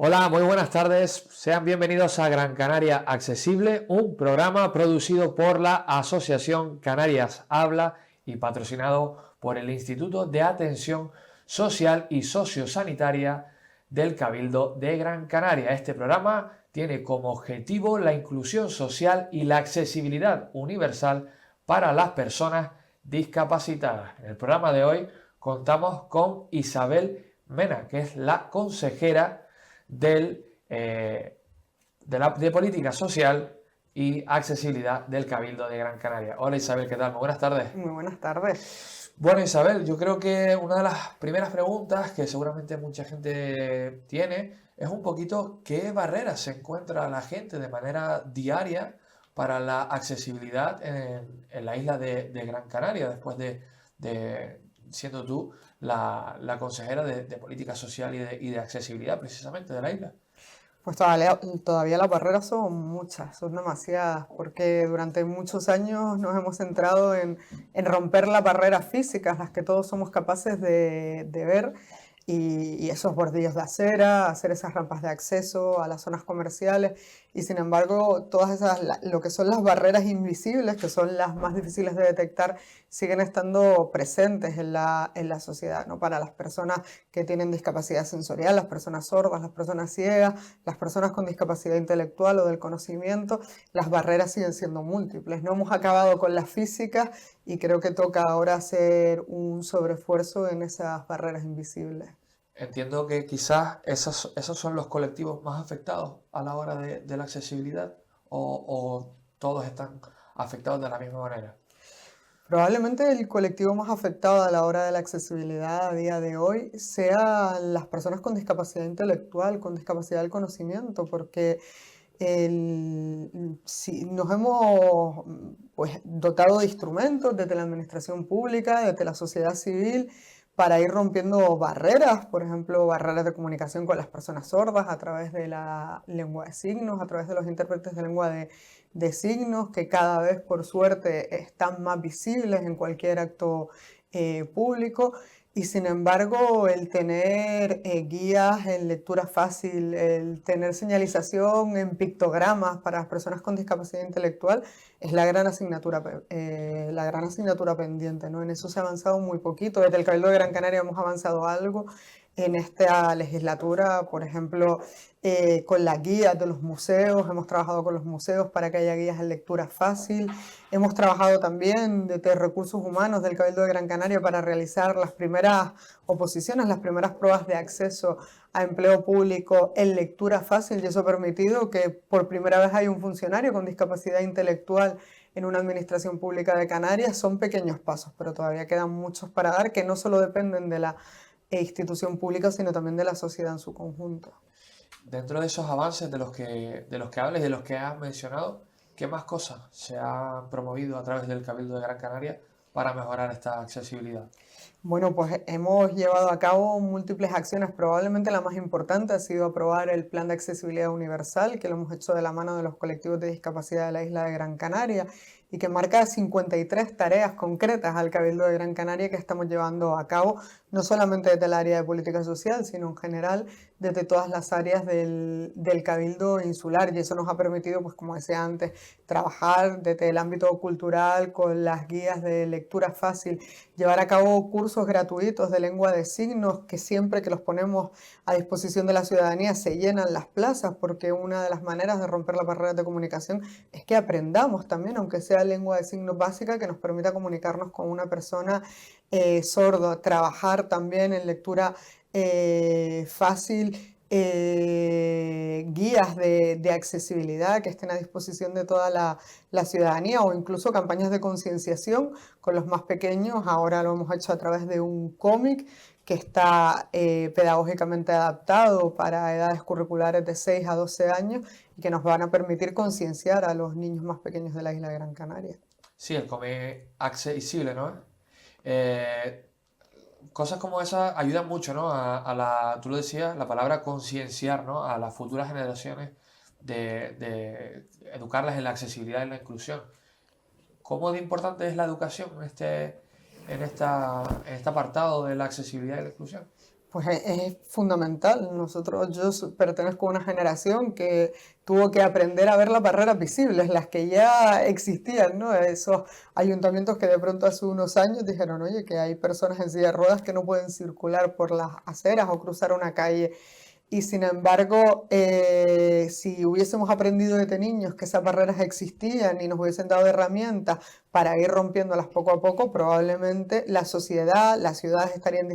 Hola, muy buenas tardes. Sean bienvenidos a Gran Canaria Accesible, un programa producido por la Asociación Canarias Habla y patrocinado por el Instituto de Atención Social y Sociosanitaria del Cabildo de Gran Canaria. Este programa tiene como objetivo la inclusión social y la accesibilidad universal para las personas discapacitadas. En el programa de hoy contamos con Isabel Mena, que es la consejera de Política Social y Accesibilidad del Cabildo de Gran Canaria. Hola Isabel, ¿qué tal? Muy buenas tardes. Muy buenas tardes. Bueno Isabel, yo creo que una de las primeras preguntas que seguramente mucha gente tiene es un poquito qué barreras se encuentra la gente de manera diaria para la accesibilidad en la isla de Gran Canaria, después de siendo tú la consejera de Política Social y de Accesibilidad precisamente de la isla. Pues todavía las barreras son muchas, son demasiadas, porque durante muchos años nos hemos centrado en romper las barreras físicas, las que todos somos capaces de ver, y esos bordillos de acera, hacer esas rampas de acceso a las zonas comerciales, y sin embargo, todas esas, lo que son las barreras invisibles, que son las más difíciles de detectar, siguen estando presentes en la sociedad, ¿no? Para las personas que tienen discapacidad sensorial, las personas sordas, las personas ciegas, las personas con discapacidad intelectual o del conocimiento, las barreras siguen siendo múltiples. No hemos acabado con las físicas y creo que toca ahora hacer un sobreesfuerzo en esas barreras invisibles. Entiendo que quizás esos son los colectivos más afectados a la hora de la accesibilidad o todos están afectados de la misma manera. Probablemente el colectivo más afectado a la hora de la accesibilidad a día de hoy sea las personas con discapacidad intelectual, con discapacidad del conocimiento, porque si nos hemos pues, dotado de instrumentos desde la administración pública, desde la sociedad civil, para ir rompiendo barreras, por ejemplo, barreras de comunicación con las personas sordas a través de la lengua de signos, a través de los intérpretes de lengua de signos, que cada vez, por suerte, están más visibles en cualquier acto público. Y sin embargo, el tener guías en lectura fácil, el tener señalización en pictogramas para las personas con discapacidad intelectual es la gran asignatura pendiente, ¿no? En eso se ha avanzado muy poquito. Desde el Cabildo de Gran Canaria hemos avanzado algo en esta legislatura, por ejemplo, con las guías de los museos, hemos trabajado con los museos para que haya guías en lectura fácil. Hemos trabajado también desde Recursos Humanos del Cabildo de Gran Canaria para realizar las primeras oposiciones, las primeras pruebas de acceso a empleo público en lectura fácil, y eso ha permitido que por primera vez hay un funcionario con discapacidad intelectual en una administración pública de Canarias. Son pequeños pasos, pero todavía quedan muchos para dar, que no solo dependen de la institución pública, sino también de la sociedad en su conjunto. Dentro de esos avances de los que hablas y de los que has mencionado, ¿qué más cosas se han promovido a través del Cabildo de Gran Canaria para mejorar esta accesibilidad? Bueno, pues hemos llevado a cabo múltiples acciones. Probablemente la más importante ha sido aprobar el Plan de Accesibilidad Universal, que lo hemos hecho de la mano de los colectivos de discapacidad de la isla de Gran Canaria y que marca 53 tareas concretas al Cabildo de Gran Canaria que estamos llevando a cabo, no solamente desde el área de política social, sino en general desde todas las áreas del Cabildo insular. Y eso nos ha permitido, pues como decía antes, trabajar desde el ámbito cultural con las guías de lectura fácil, llevar a cabo cursos gratuitos de lengua de signos que siempre que los ponemos a disposición de la ciudadanía se llenan las plazas, porque una de las maneras de romper las barreras de comunicación es que aprendamos también, aunque sea lengua de signos básica, que nos permita comunicarnos con una persona sorda, trabajar también en lectura fácil, guías de accesibilidad que estén a disposición de toda la ciudadanía, o incluso campañas de concienciación con los más pequeños. Ahora lo hemos hecho a través de un cómic que está pedagógicamente adaptado para edades curriculares de 6 a 12 años y que nos van a permitir concienciar a los niños más pequeños de la isla de Gran Canaria. Sí, el comer accesible, ¿no? Eh, Cosas como esas ayudan mucho, ¿no? Tú lo decías, la palabra concienciar, ¿no? A las futuras generaciones de educarlas en la accesibilidad y la inclusión. ¿Cómo de importante es la educación en este apartado de la accesibilidad y la inclusión? Pues es fundamental. Pertenezco a una generación que tuvo que aprender a ver las barreras visibles, las que ya existían, ¿no? Esos ayuntamientos que de pronto hace unos años dijeron, oye, que hay personas en silla de ruedas que no pueden circular por las aceras o cruzar una calle. Y sin embargo, si hubiésemos aprendido desde niños que esas barreras existían y nos hubiesen dado herramientas para ir rompiéndolas poco a poco, probablemente la sociedad, las ciudades estarían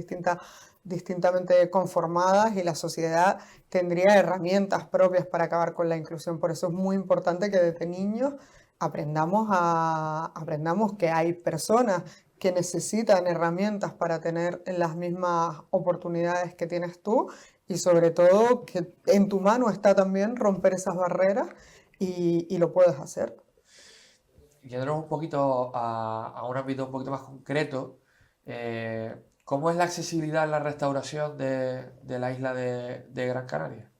distintamente conformadas y la sociedad tendría herramientas propias para acabar con la inclusión. Por eso es muy importante que desde niños aprendamos que hay personas que necesitan herramientas para tener las mismas oportunidades que tienes tú y sobre todo que en tu mano está también romper esas barreras y lo puedes hacer. Yéndonos un poquito a un ámbito un poquito más concreto, ¿cómo es la accesibilidad en la restauración de la isla de Gran Canaria?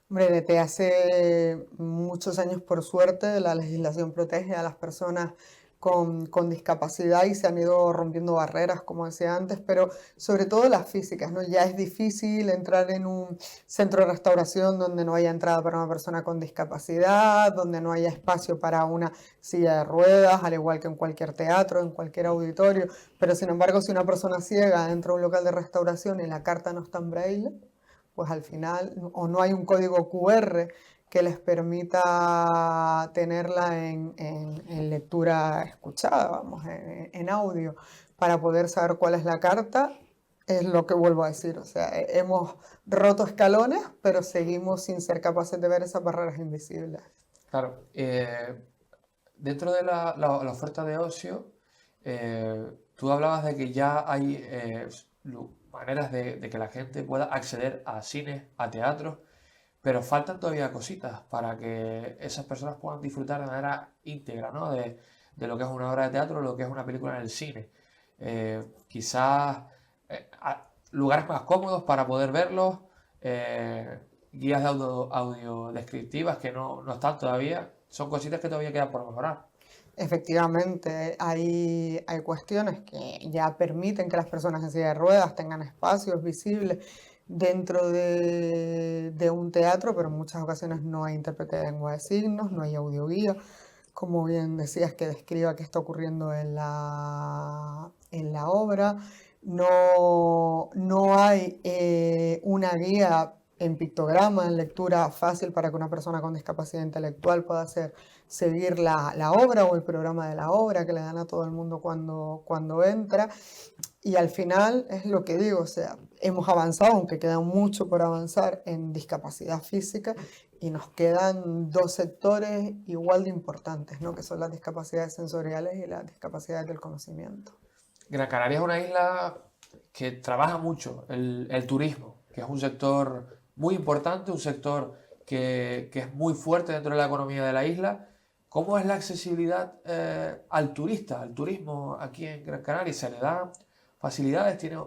Hombre, desde hace muchos años, por suerte, la legislación protege a las personas con discapacidad y se han ido rompiendo barreras, como decía antes, pero sobre todo las físicas, ¿no? Ya es difícil entrar en un centro de restauración donde no haya entrada para una persona con discapacidad, donde no haya espacio para una silla de ruedas, al igual que en cualquier teatro, en cualquier auditorio, pero sin embargo, si una persona ciega entra a un local de restauración y la carta no está en braille, pues al final, o no hay un código QR que les permita tenerla en lectura escuchada, vamos, en audio, para poder saber cuál es la carta, es lo que vuelvo a decir. O sea, hemos roto escalones, pero seguimos sin ser capaces de ver esas barreras invisibles. Claro, dentro de la oferta de ocio, tú hablabas de que ya hay maneras de que la gente pueda acceder a cines, a teatros, pero faltan todavía cositas para que esas personas puedan disfrutar de manera íntegra, ¿no? De lo que es una obra de teatro, lo que es una película en el cine. Quizás lugares más cómodos para poder verlos, guías de audio descriptivas que no están todavía, son cositas que todavía quedan por mejorar. Efectivamente, hay cuestiones que ya permiten que las personas en silla de ruedas tengan espacios visibles dentro de un teatro, pero en muchas ocasiones no hay intérprete de lengua de signos, no hay audioguía, como bien decías, que describa qué está ocurriendo en la obra. No hay una guía en pictograma, en lectura fácil para que una persona con discapacidad intelectual pueda seguir la obra o el programa de la obra que le dan a todo el mundo cuando entra. Y al final es lo que digo, o sea, hemos avanzado, aunque queda mucho por avanzar en discapacidad física y nos quedan dos sectores igual de importantes, ¿no? Que son las discapacidades sensoriales y las discapacidades del conocimiento. Gran Canaria es una isla que trabaja mucho el turismo, que es un sector muy importante, un sector que es muy fuerte dentro de la economía de la isla. ¿Cómo es la accesibilidad al turista, al turismo aquí en Gran Canaria? ¿Se le da facilidades? ¿Tiene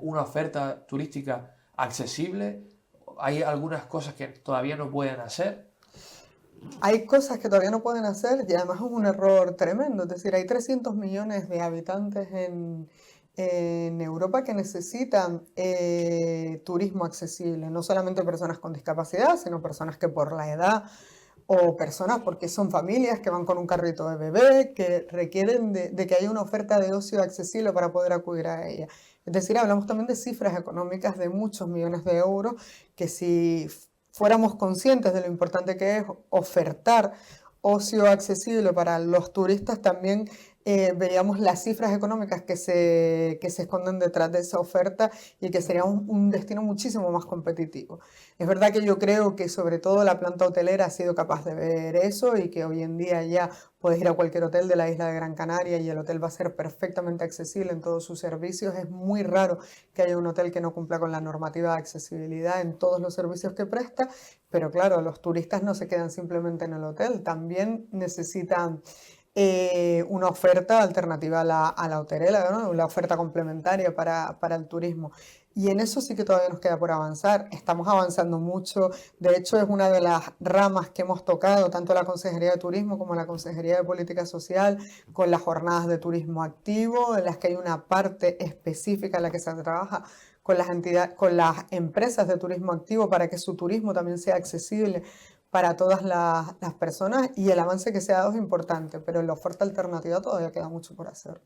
una oferta turística accesible? ¿Hay algunas cosas que todavía no pueden hacer? Hay cosas que todavía no pueden hacer y además es un error tremendo. Es decir, hay 300 millones de habitantes en Europa que necesitan turismo accesible. No solamente personas con discapacidad, sino personas que por la edad o personas porque son familias que van con un carrito de bebé, que requieren de que haya una oferta de ocio accesible para poder acudir a ella. Es decir, hablamos también de cifras económicas de muchos millones de euros que si fuéramos conscientes de lo importante que es ofertar ocio accesible para los turistas, también veríamos las cifras económicas que se esconden detrás de esa oferta y que sería un destino muchísimo más competitivo. Es verdad que yo creo que sobre todo la planta hotelera ha sido capaz de ver eso y que hoy en día ya puedes ir a cualquier hotel de la isla de Gran Canaria y el hotel va a ser perfectamente accesible en todos sus servicios. Es muy raro que haya un hotel que no cumpla con la normativa de accesibilidad en todos los servicios que presta, pero claro, los turistas no se quedan simplemente en el hotel, también necesitan una oferta alternativa a la hotelera, ¿no? Una oferta complementaria para el turismo. Y en eso sí que todavía nos queda por avanzar. Estamos avanzando mucho. De hecho, es una de las ramas que hemos tocado, tanto la Consejería de Turismo como la Consejería de Política Social, con las jornadas de turismo activo, en las que hay una parte específica en la que se trabaja con las entidades, con las empresas de turismo activo para que su turismo también sea accesible para todas las personas, y el avance que se ha dado es importante, pero en la oferta alternativa todavía queda mucho por hacer.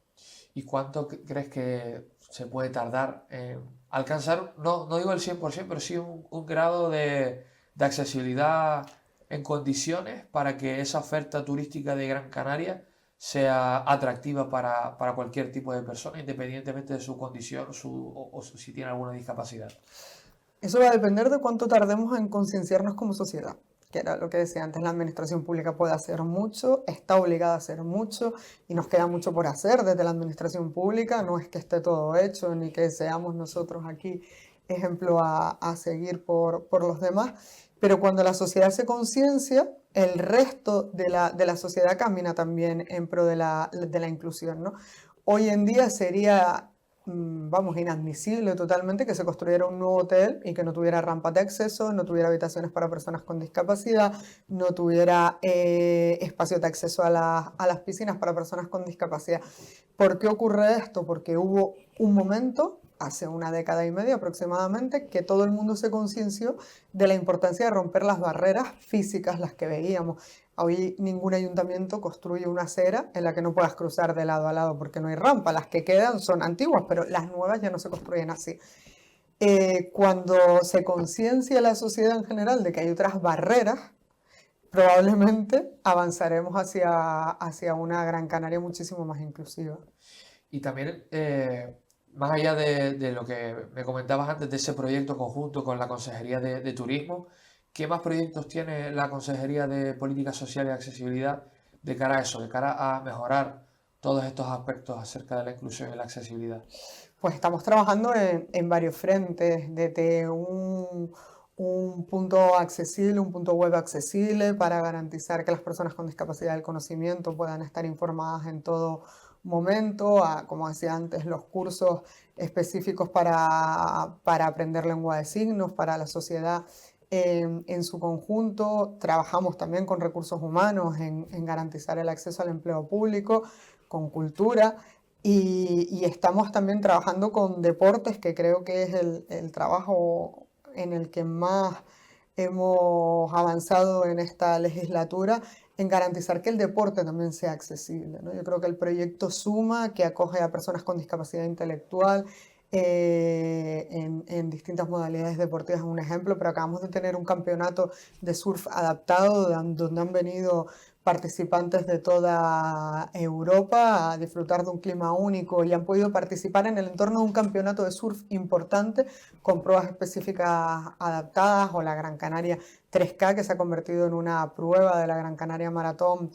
¿Y cuánto crees que se puede tardar en alcanzar, no digo el 100%, pero sí un grado de accesibilidad en condiciones para que esa oferta turística de Gran Canaria sea atractiva para cualquier tipo de persona, independientemente de su condición o si tiene alguna discapacidad? Eso va a depender de cuánto tardemos en concienciarnos como sociedad, que era lo que decía antes. La administración pública puede hacer mucho, está obligada a hacer mucho, y nos queda mucho por hacer desde la administración pública. No es que esté todo hecho ni que seamos nosotros aquí ejemplo a seguir por los demás, pero cuando la sociedad se conciencia, el resto de la sociedad camina también en pro de la inclusión, ¿no? Hoy en día sería, vamos, inadmisible totalmente que se construyera un nuevo hotel y que no tuviera rampas de acceso, no tuviera habitaciones para personas con discapacidad, no tuviera espacios de acceso a las piscinas para personas con discapacidad. ¿Por qué ocurre esto? Porque hubo un momento, hace una década y media aproximadamente, que todo el mundo se concienció de la importancia de romper las barreras físicas, las que veíamos. Hoy ningún ayuntamiento construye una acera en la que no puedas cruzar de lado a lado porque no hay rampa. Las que quedan son antiguas, pero las nuevas ya no se construyen así. Cuando se conciencia la sociedad en general de que hay otras barreras, probablemente avanzaremos hacia una Gran Canaria muchísimo más inclusiva. Y también, más allá de lo que me comentabas antes, de ese proyecto conjunto con la Consejería de Turismo, ¿qué más proyectos tiene la Consejería de Política Social y Accesibilidad de cara a eso, de cara a mejorar todos estos aspectos acerca de la inclusión y la accesibilidad? Pues estamos trabajando en varios frentes, desde un punto accesible, un punto web accesible para garantizar que las personas con discapacidad del conocimiento puedan estar informadas en todo momento, a, como decía antes, los cursos específicos para aprender lengua de signos, para la sociedad en su conjunto. Trabajamos también con recursos humanos en garantizar el acceso al empleo público, con cultura. Y estamos también trabajando con deportes, que creo que es el trabajo en el que más hemos avanzado en esta legislatura, en garantizar que el deporte también sea accesible, ¿no? Yo creo que el proyecto Suma, que acoge a personas con discapacidad intelectual en distintas modalidades deportivas, es un ejemplo, pero acabamos de tener un campeonato de surf adaptado donde han venido participantes de toda Europa a disfrutar de un clima único y han podido participar en el entorno de un campeonato de surf importante con pruebas específicas adaptadas, o la Gran Canaria 3K, que se ha convertido en una prueba de la Gran Canaria Maratón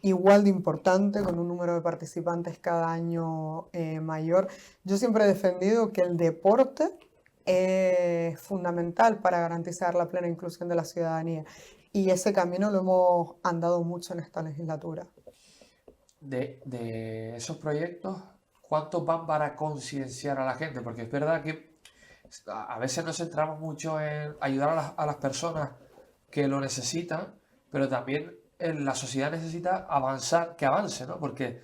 igual de importante, con un número de participantes cada año mayor. Yo siempre he defendido que el deporte es fundamental para garantizar la plena inclusión de la ciudadanía, y ese camino lo hemos andado mucho en esta legislatura. De esos proyectos, ¿cuántos van para concienciar a la gente? Porque es verdad que a veces nos centramos mucho en ayudar a las personas que lo necesitan, pero también la sociedad necesita avanzar, que avance, ¿no? Porque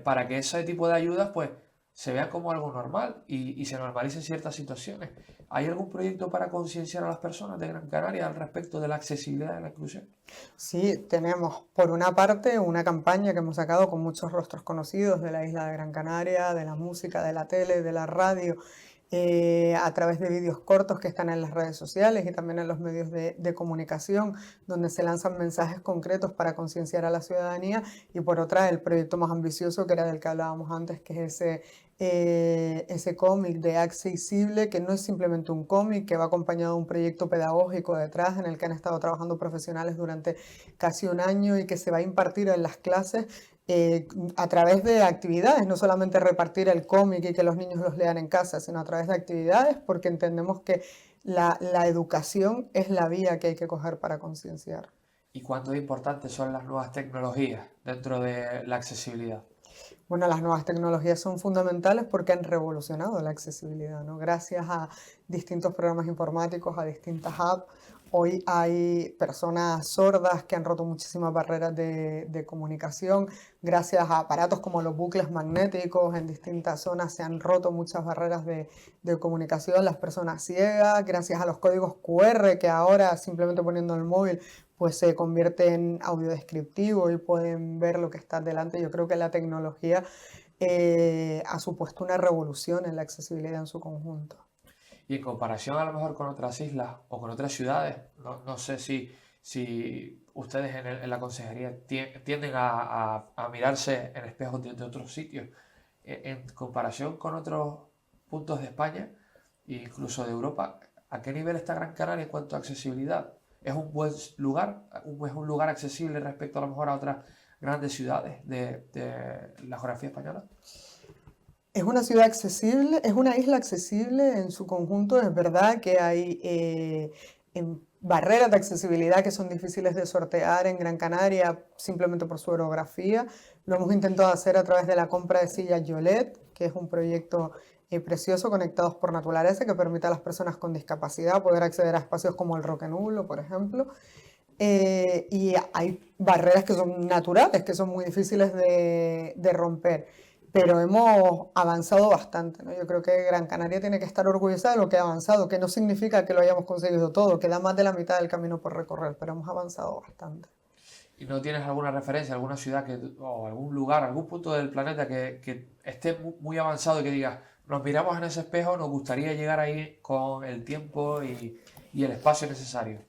para que ese tipo de ayudas pues se vean como algo normal y se normalicen ciertas situaciones. ¿Hay algún proyecto para concienciar a las personas de Gran Canaria al respecto de la accesibilidad y la inclusión? Sí, tenemos por una parte una campaña que hemos sacado con muchos rostros conocidos de la isla de Gran Canaria, de la música, de la tele, de la radio, a través de vídeos cortos que están en las redes sociales y también en los medios de comunicación, donde se lanzan mensajes concretos para concienciar a la ciudadanía. Y por otra, el proyecto más ambicioso, que era del que hablábamos antes, que es ese cómic de Accesible, que no es simplemente un cómic, que va acompañado de un proyecto pedagógico detrás, en el que han estado trabajando profesionales durante casi un año, y que se va a impartir en las clases a través de actividades, no solamente repartir el cómic y que los niños los lean en casa, sino a través de actividades, porque entendemos que la educación es la vía que hay que coger para concienciar. ¿Y cuánto de importantes son las nuevas tecnologías dentro de la accesibilidad? Bueno, las nuevas tecnologías son fundamentales porque han revolucionado la accesibilidad, ¿no? Gracias a distintos programas informáticos, a distintas apps, hoy hay personas sordas que han roto muchísimas barreras de comunicación. Gracias a aparatos como los bucles magnéticos en distintas zonas se han roto muchas barreras de comunicación. Las personas ciegas, gracias a los códigos QR que ahora simplemente poniendo el móvil pues se convierte en audio descriptivo y pueden ver lo que está delante. Yo creo que la tecnología ha supuesto una revolución en la accesibilidad en su conjunto. Y en comparación a lo mejor con otras islas o con otras ciudades, no sé si ustedes en la consejería tienden a mirarse en espejos de otros sitios. En comparación con otros puntos de España e incluso de Europa, ¿a qué nivel está Gran Canaria en cuanto a accesibilidad? ¿Es un buen lugar? ¿Es un lugar accesible respecto a lo mejor a otras grandes ciudades de la geografía española? Es una ciudad accesible, es una isla accesible en su conjunto. Es verdad que hay barreras de accesibilidad que son difíciles de sortear en Gran Canaria simplemente por su orografía. Lo hemos intentado hacer a través de la compra de sillas Yolet, que es un proyecto precioso conectados por naturaleza que permite a las personas con discapacidad poder acceder a espacios como el Roque Nulo, por ejemplo. Y hay barreras que son naturales, que son muy difíciles de romper, pero hemos avanzado bastante, ¿no? Yo creo que Gran Canaria tiene que estar orgullosa de lo que ha avanzado, que no significa que lo hayamos conseguido todo, queda más de la mitad del camino por recorrer, pero hemos avanzado bastante. ¿Y no tienes alguna referencia, alguna ciudad o algún lugar, algún punto del planeta que esté muy avanzado y que digas, nos miramos en ese espejo, nos gustaría llegar ahí con el tiempo y el espacio necesario?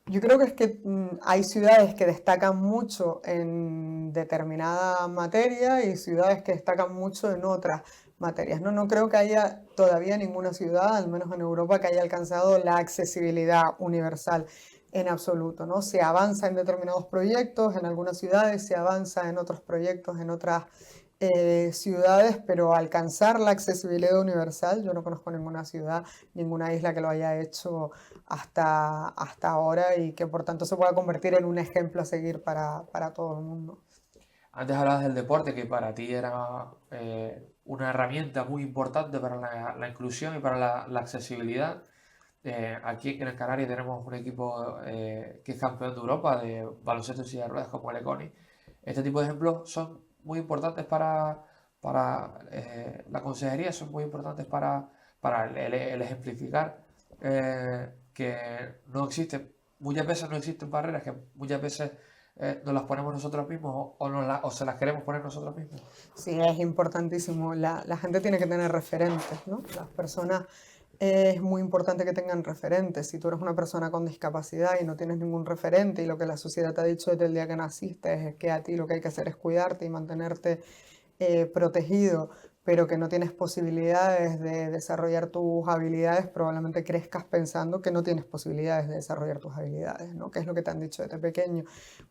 Yo creo que es que hay ciudades que destacan mucho en determinada materia y ciudades que destacan mucho en otras materias. No creo que haya todavía ninguna ciudad, al menos en Europa, que haya alcanzado la accesibilidad universal en absoluto, ¿no? Se avanza en determinados proyectos, en algunas ciudades, se avanza en otros proyectos, en otras ciudades, pero alcanzar la accesibilidad universal, yo no conozco ninguna ciudad, ninguna isla que lo haya hecho hasta ahora y que por tanto se pueda convertir en un ejemplo a seguir para todo el mundo. Antes hablabas del deporte, que para ti era una herramienta muy importante para la inclusión y para la accesibilidad. Aquí en Gran Canaria tenemos un equipo que es campeón de Europa de baloncesto en silla de ruedas como el Econi. Este tipo de ejemplos son muy importantes para la consejería, son muy importantes para el ejemplificar que no existen, muchas veces no existen barreras, que muchas veces nos las ponemos nosotros mismos o se las queremos poner nosotros mismos. Sí, es importantísimo. La gente tiene que tener referentes, ¿no? Las personas es muy importante que tengan referentes. Si tú eres una persona con discapacidad y no tienes ningún referente y lo que la sociedad te ha dicho desde el día que naciste es que a ti lo que hay que hacer es cuidarte y mantenerte protegido, pero que no tienes posibilidades de desarrollar tus habilidades, probablemente crezcas pensando que no tienes posibilidades de desarrollar tus habilidades, ¿no? Que es lo que te han dicho desde pequeño.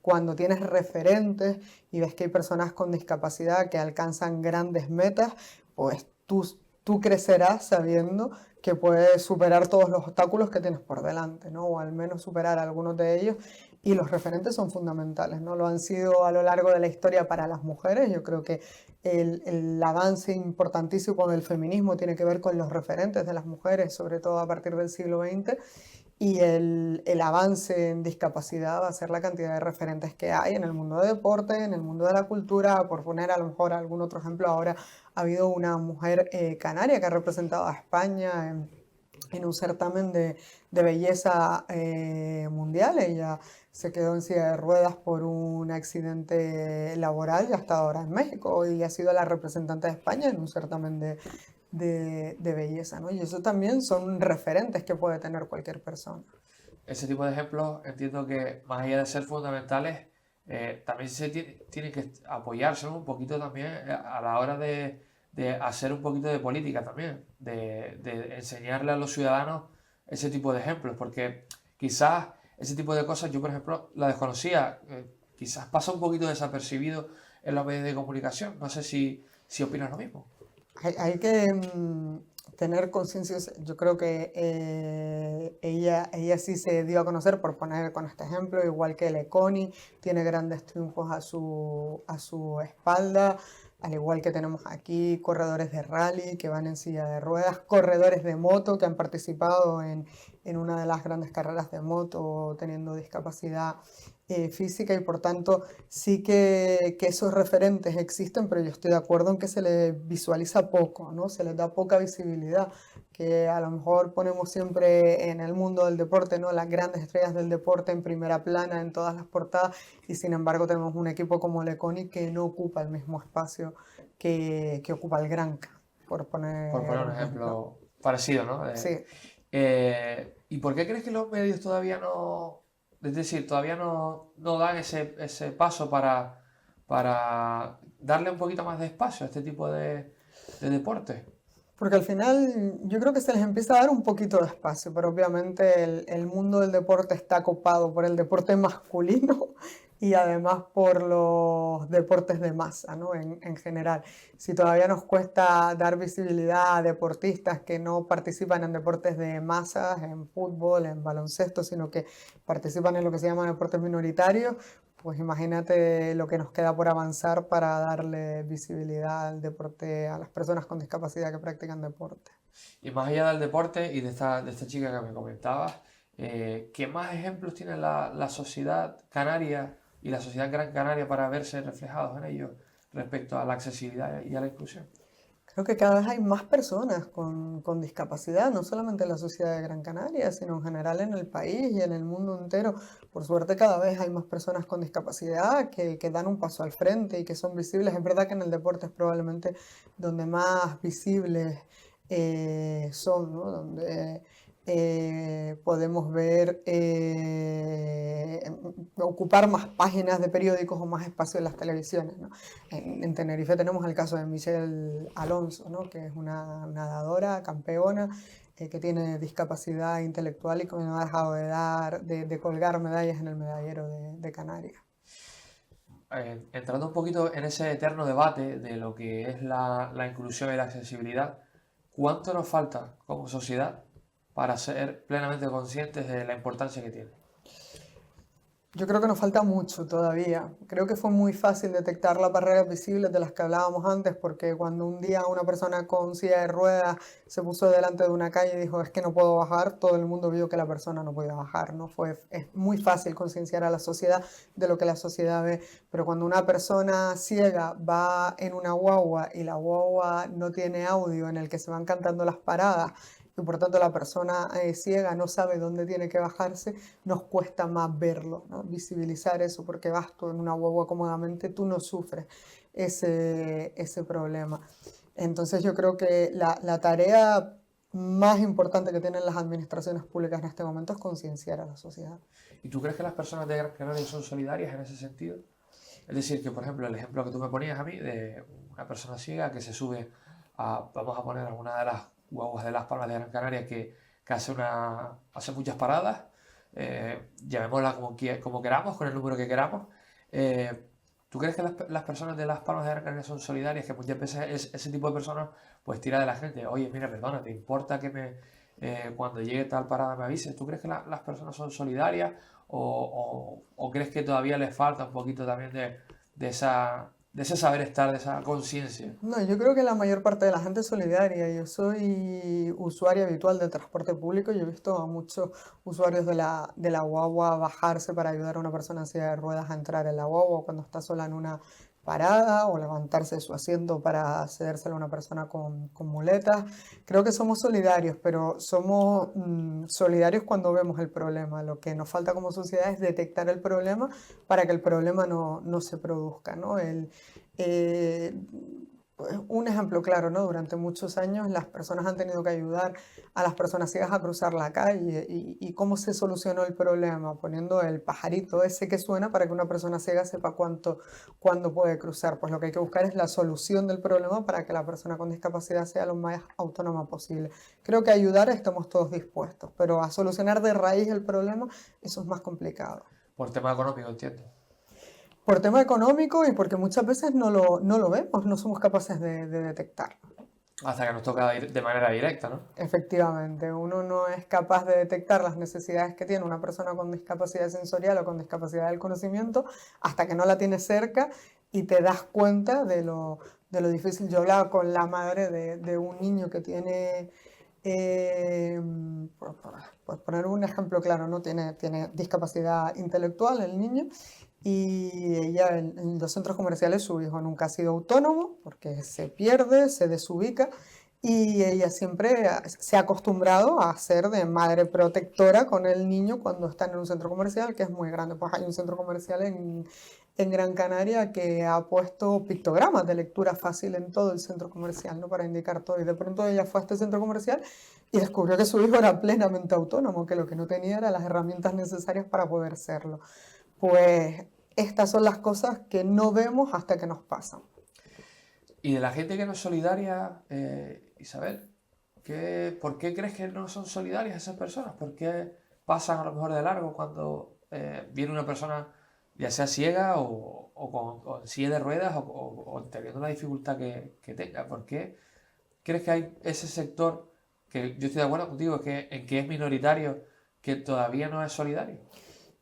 Cuando tienes referentes y ves que hay personas con discapacidad que alcanzan grandes metas, pues tú crecerás sabiendo que puedes superar todos los obstáculos que tienes por delante, ¿no? O al menos superar algunos de ellos. Y los referentes son fundamentales, ¿no? Lo han sido a lo largo de la historia para las mujeres. Yo creo que el avance importantísimo del feminismo tiene que ver con los referentes de las mujeres, sobre todo a partir del siglo XX. Y el avance en discapacidad va a ser la cantidad de referentes que hay en el mundo de deporte, en el mundo de la cultura. Por poner a lo mejor algún otro ejemplo, ahora ha habido una mujer canaria que ha representado a España en un certamen de belleza mundial. Ella se quedó en silla de ruedas por un accidente laboral y hasta ahora en México y ha sido la representante de España en un certamen de belleza, ¿no? Y eso también son referentes que puede tener cualquier persona. Ese tipo de ejemplos entiendo que más allá de ser fundamentales, también tienen que apoyarse, ¿no? Un poquito también a la hora de hacer un poquito de política también, de enseñarle a los ciudadanos ese tipo de ejemplos, porque quizás ese tipo de cosas yo, por ejemplo, la desconocía, quizás pasa un poquito desapercibido en los medios de comunicación, no sé si opinas lo mismo. Hay que tener conciencia. Yo creo que ella sí se dio a conocer por poner con este ejemplo, igual que el Econi, tiene grandes triunfos a su espalda. al igual que tenemos aquí corredores de rally que van en silla de ruedas, corredores de moto que han participado en una de las grandes carreras de moto teniendo discapacidad física, y por tanto sí que esos referentes existen, pero yo estoy de acuerdo en que se les visualiza poco, ¿no? Se les da poca visibilidad, que a lo mejor ponemos siempre en el mundo del deporte, ¿no? Las grandes estrellas del deporte en primera plana en todas las portadas, y sin embargo tenemos un equipo como Leconi que no ocupa el mismo espacio que ocupa el Granca, por poner Por poner un un ejemplo. ejemplo parecido, ¿no? Sí. ¿Y por qué crees que los medios todavía no, es decir, todavía no dan ese paso para darle un poquito más de espacio a este tipo de deporte? Porque al final yo creo que se les empieza a dar un poquito de espacio, pero obviamente el mundo del deporte está copado por el deporte masculino y además por los deportes de masa, ¿no? En general. Si todavía nos cuesta dar visibilidad a deportistas que no participan en deportes de masas, en fútbol, en baloncesto, sino que participan en lo que se llama deportes minoritarios, pues imagínate lo que nos queda por avanzar para darle visibilidad al deporte, a las personas con discapacidad que practican deporte. Y más allá del deporte y de esta chica que me comentabas, ¿qué más ejemplos tiene la sociedad canaria y la sociedad gran canaria para verse reflejados en ellos respecto a la accesibilidad y a la inclusión? Creo que cada vez hay más personas con discapacidad, no solamente en la sociedad de Gran Canaria, sino en general en el país y en el mundo entero. Por suerte, cada vez hay más personas con discapacidad que dan un paso al frente y que son visibles. Es verdad que en el deporte es probablemente donde más visibles son, ¿no? Donde podemos ver ocupar más páginas de periódicos o más espacio en las televisiones, ¿no? En Tenerife tenemos el caso de Michelle Alonso, ¿no? Que es una nadadora campeona que tiene discapacidad intelectual y que no ha dejado de colgar medallas en el medallero de Canarias. Entrando un poquito en ese eterno debate de lo que es la inclusión y la accesibilidad, ¿cuánto nos falta como sociedad para ser plenamente conscientes de la importancia que tiene? Yo creo que nos falta mucho todavía. Creo que fue muy fácil detectar las barreras visibles de las que hablábamos antes, porque cuando un día una persona con silla de ruedas se puso delante de una calle y dijo, es que no puedo bajar, todo el mundo vio que la persona no podía bajar, ¿no? Es muy fácil concienciar a la sociedad de lo que la sociedad ve, pero cuando una persona ciega va en una guagua y la guagua no tiene audio en el que se van cantando las paradas, y por tanto la persona ciega no sabe dónde tiene que bajarse, nos cuesta más verlo, ¿no? Visibilizar eso, porque vas tú en una guagua cómodamente, tú no sufres ese problema. Entonces yo creo que la tarea más importante que tienen las administraciones públicas en este momento es concienciar a la sociedad. ¿Y tú crees que las personas de Gran Canaria son solidarias en ese sentido? Es decir, que por ejemplo, el ejemplo que tú me ponías a mí de una persona ciega que se sube vamos a poner alguna de las guaguas de Las Palmas de Gran Canaria que hace muchas paradas, llamémosla como queramos, con el número que queramos. ¿Tú crees que las personas de Las Palmas de Gran Canaria son solidarias? Que muchas veces ese tipo de personas pues tira de la gente, oye, mira, perdona, ¿te importa que cuando llegue tal parada me avises? ¿Tú crees que las personas son solidarias o crees que todavía les falta un poquito también de ese saber estar, de esa conciencia? No, yo creo que la mayor parte de la gente es solidaria. Yo soy usuaria habitual del transporte público y he visto a muchos usuarios de la guagua bajarse para ayudar a una persona en silla de ruedas a entrar en la guagua cuando está sola en una parada, o levantarse de su asiento para cedérselo a una persona con muletas. Creo que somos solidarios, pero somos solidarios cuando vemos el problema. Lo que nos falta como sociedad es detectar el problema para que el problema no se produzca, ¿no? Eh, pues, un ejemplo claro, ¿no? Durante muchos años las personas han tenido que ayudar a las personas ciegas a cruzar la calle. ¿Y cómo se solucionó el problema? Poniendo el pajarito ese que suena para que una persona ciega sepa cuándo puede cruzar. Pues lo que hay que buscar es la solución del problema para que la persona con discapacidad sea lo más autónoma posible. Creo que ayudar estamos todos dispuestos, pero a solucionar de raíz el problema, eso es más complicado. Por tema económico, entiendo. Por tema económico y porque muchas veces no lo vemos, no somos capaces de detectarlo. Hasta que nos toca ir de manera directa, ¿no? Efectivamente, uno no es capaz de detectar las necesidades que tiene una persona con discapacidad sensorial o con discapacidad del conocimiento hasta que no la tienes cerca y te das cuenta de lo difícil. Yo hablaba con la madre de un niño que tiene, por poner un ejemplo claro, ¿no? Tiene discapacidad intelectual el niño, y ella en los centros comerciales su hijo nunca ha sido autónomo porque se pierde, se desubica, y ella siempre se ha acostumbrado a ser de madre protectora con el niño cuando están en un centro comercial que es muy grande. Pues hay un centro comercial en Gran Canaria que ha puesto pictogramas de lectura fácil en todo el centro comercial, ¿no? Para indicar todo. Y de pronto ella fue a este centro comercial y descubrió que su hijo era plenamente autónomo, que lo que no tenía eran las herramientas necesarias para poder serlo. Pues estas son las cosas que no vemos hasta que nos pasan. Y de la gente que no es solidaria, Isabel, ¿por qué crees que no son solidarias esas personas? ¿Por qué pasan a lo mejor de largo cuando viene una persona, ya sea ciega o en silla de ruedas o teniendo la dificultad que tenga? ¿Por qué crees que hay ese sector, que yo estoy de acuerdo contigo, en que es minoritario, que todavía no es solidario?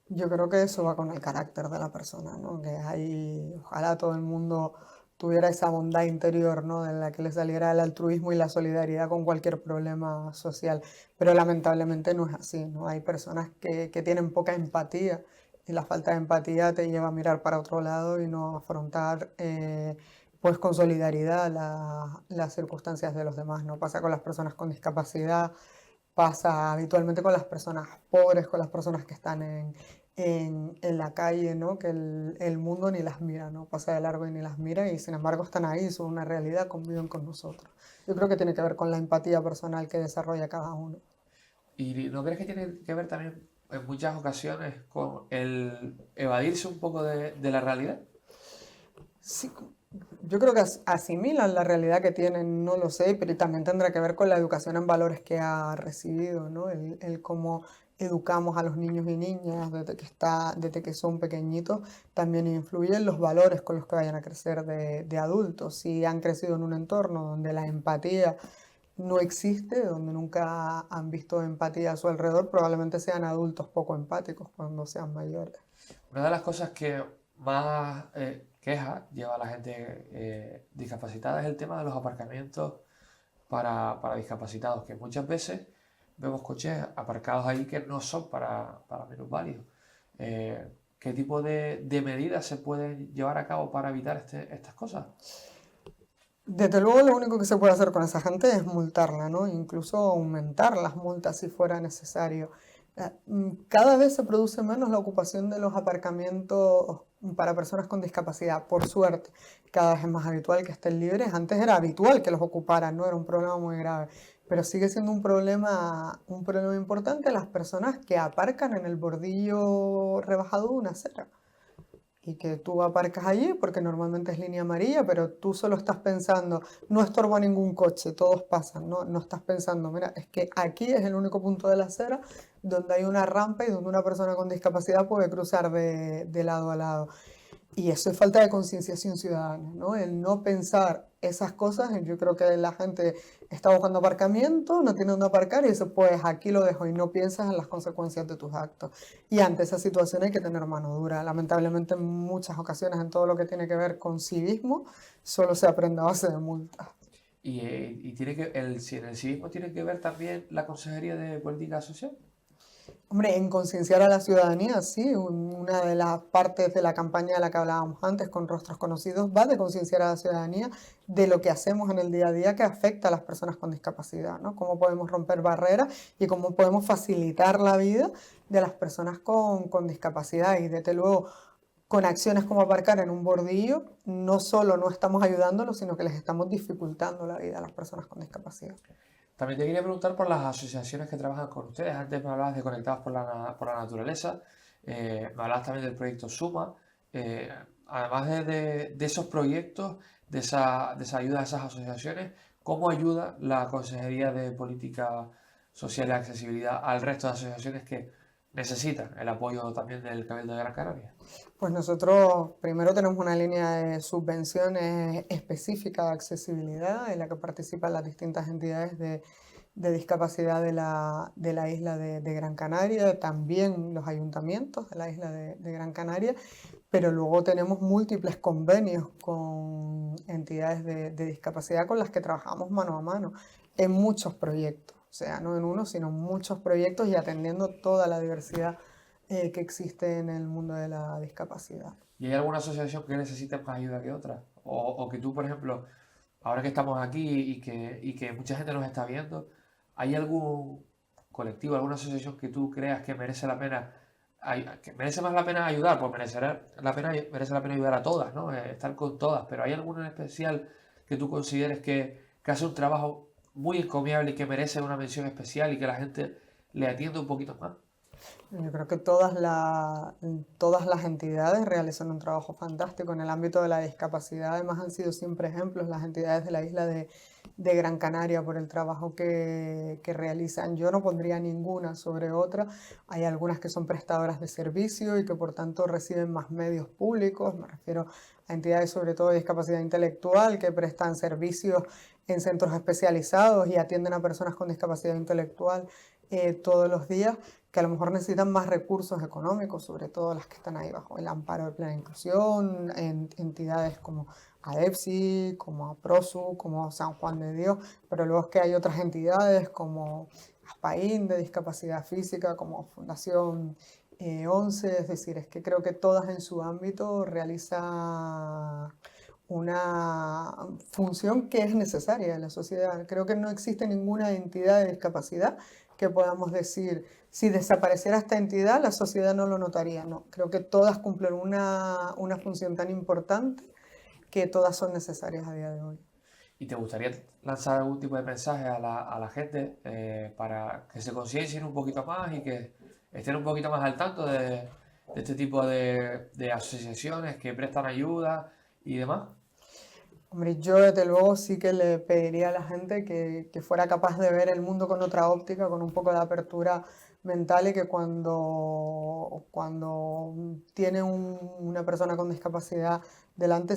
Yo creo que eso va con el carácter de la persona, ¿no? Que ojalá todo el mundo tuviera esa bondad interior, ¿no? En la que le saliera el altruismo y la solidaridad con cualquier problema social. Pero lamentablemente no es así, ¿no? Hay personas que tienen poca empatía, y la falta de empatía te lleva a mirar para otro lado y no afrontar, pues con solidaridad las circunstancias de los demás, ¿no? Pasa con las personas con discapacidad, pasa habitualmente con las personas pobres, con las personas que están en la calle, ¿no? Que el mundo ni las mira, ¿no? Pasa de largo y ni las mira, y sin embargo están ahí, son una realidad, conviven con nosotros. Yo creo que tiene que ver con la empatía personal que desarrolla cada uno. ¿Y no crees que tiene que ver también en muchas ocasiones con el evadirse un poco de la realidad? Sí, yo creo que asimilan la realidad que tienen, no lo sé, pero también tendrá que ver con la educación en valores que ha recibido, ¿no? El cómo educamos a los niños y niñas desde que son pequeñitos, también influye en los valores con los que vayan a crecer de adultos. Si han crecido en un entorno donde la empatía no existe, donde nunca han visto empatía a su alrededor, probablemente sean adultos poco empáticos cuando sean mayores. Una de las cosas que más queja lleva a la gente discapacitada es el tema de los aparcamientos para discapacitados, que muchas veces vemos coches aparcados ahí que no son para minusválidos. ¿Qué tipo de medidas se pueden llevar a cabo para evitar estas cosas? Desde luego lo único que se puede hacer con esa gente es multarla, ¿no? Incluso aumentar las multas si fuera necesario. Cada vez se produce menos la ocupación de los aparcamientos para personas con discapacidad, por suerte. Cada vez es más habitual que estén libres. Antes era habitual que los ocuparan, no era un problema muy grave. Pero sigue siendo un problema importante las personas que aparcan en el bordillo rebajado de una acera. Y que tú aparcas allí porque normalmente es línea amarilla, pero tú solo estás pensando, no estorbo a ningún coche, todos pasan, ¿no? No estás pensando, mira, es que aquí es el único punto de la acera donde hay una rampa y donde una persona con discapacidad puede cruzar de lado a lado. Y eso es falta de concienciación ciudadana, ¿no? El no pensar esas cosas. Yo creo que la gente está buscando aparcamiento, no tiene dónde aparcar y eso, pues aquí lo dejo, y no piensas en las consecuencias de tus actos. Y ante esa situación hay que tener mano dura. Lamentablemente en muchas ocasiones en todo lo que tiene que ver con civismo solo se aprende a base de multas. Y tiene si en el civismo tiene que ver también la Consejería de Política Social. Hombre, en concienciar a la ciudadanía, sí, una de las partes de la campaña de la que hablábamos antes, con Rostros Conocidos, va de concienciar a la ciudadanía de lo que hacemos en el día a día que afecta a las personas con discapacidad, ¿no? Cómo podemos romper barreras y cómo podemos facilitar la vida de las personas con discapacidad. Y desde luego, con acciones como aparcar en un bordillo, no solo no estamos ayudándolos, sino que les estamos dificultando la vida a las personas con discapacidad. También te quería preguntar por las asociaciones que trabajan con ustedes. Antes me hablabas de Conectados por la Naturaleza, me hablabas también del proyecto Suma. Además de esos proyectos, de esa ayuda a esas asociaciones, ¿cómo ayuda la Consejería de Política Social y Accesibilidad al resto de asociaciones que necesitan el apoyo también del Cabildo de Gran Canaria? Pues nosotros primero tenemos una línea de subvenciones específica de accesibilidad en la que participan las distintas entidades de discapacidad de la isla de Gran Canaria, también los ayuntamientos de la isla de Gran Canaria, pero luego tenemos múltiples convenios con entidades de discapacidad con las que trabajamos mano a mano en muchos proyectos, o sea, no en uno, sino en muchos proyectos y atendiendo toda la diversidad que existe en el mundo de la discapacidad. ¿Y hay alguna asociación que necesite más ayuda que otra? O que tú, por ejemplo, ahora que estamos aquí y que mucha gente nos está viendo, ¿hay algún colectivo, alguna asociación que tú creas que merece la pena, que merece más la pena ayudar? Pues merece la pena ayudar a todas, ¿no? Estar con todas, pero ¿hay alguna en especial que tú consideres que hace un trabajo muy encomiable y que merece una mención especial y que la gente le atienda un poquito más? Yo creo que todas las entidades realizan un trabajo fantástico en el ámbito de la discapacidad. Además, han sido siempre ejemplos las entidades de la isla de Gran Canaria por el trabajo que realizan. Yo no pondría ninguna sobre otra. Hay algunas que son prestadoras de servicio y que por tanto reciben más medios públicos. Me refiero a entidades sobre todo de discapacidad intelectual que prestan servicios en centros especializados y atienden a personas con discapacidad intelectual todos los días, que a lo mejor necesitan más recursos económicos, sobre todo las que están ahí bajo el amparo del Plan de Inclusión, entidades como ADEPSI, como APROSU, como San Juan de Dios, pero luego es que hay otras entidades como ASPAIN de discapacidad física, como Fundación 11, es decir, es que creo que todas en su ámbito realizan una función que es necesaria en la sociedad. Creo que no existe ninguna entidad de discapacidad que podamos decir, si desapareciera esta entidad, la sociedad no lo notaría. No, creo que todas cumplen una función tan importante que todas son necesarias a día de hoy. ¿Y te gustaría lanzar algún tipo de mensaje a la gente para que se conciencien un poquito más y que estén un poquito más al tanto de este tipo de asociaciones que prestan ayuda y demás? Hombre, yo desde luego sí que le pediría a la gente que fuera capaz de ver el mundo con otra óptica, con un poco de apertura mental y que cuando tiene una persona con discapacidad delante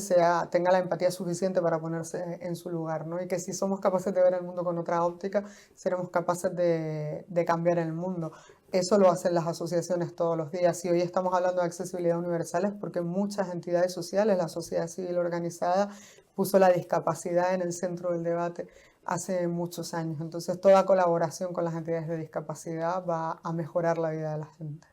tenga la empatía suficiente para ponerse en su lugar, ¿no? Y que si somos capaces de ver el mundo con otra óptica, seremos capaces de cambiar el mundo. Eso lo hacen las asociaciones todos los días. Y hoy estamos hablando de accesibilidad universal es porque muchas entidades sociales, la sociedad civil organizada, puso la discapacidad en el centro del debate hace muchos años. Entonces, toda colaboración con las entidades de discapacidad va a mejorar la vida de la gente.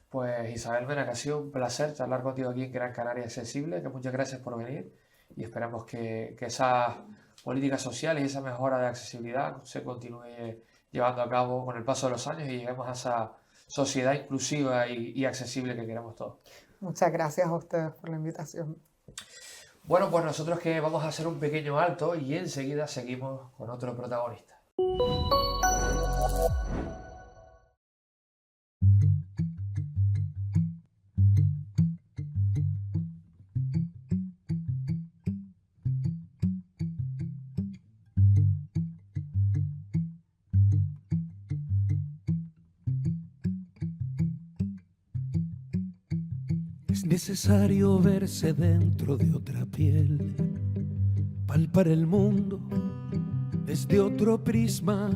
Pues Isabel Mena, que ha sido un placer charlar contigo aquí en Gran Canaria Accesible, que muchas gracias por venir y esperamos que esas políticas sociales y esa mejora de accesibilidad se continúe llevando a cabo con el paso de los años y lleguemos a esa sociedad inclusiva y accesible que queremos todos. Muchas gracias a ustedes por la invitación. Bueno, pues nosotros que vamos a hacer un pequeño alto y enseguida seguimos con otro protagonista. Es necesario verse dentro de otra piel, palpar el mundo desde otro prisma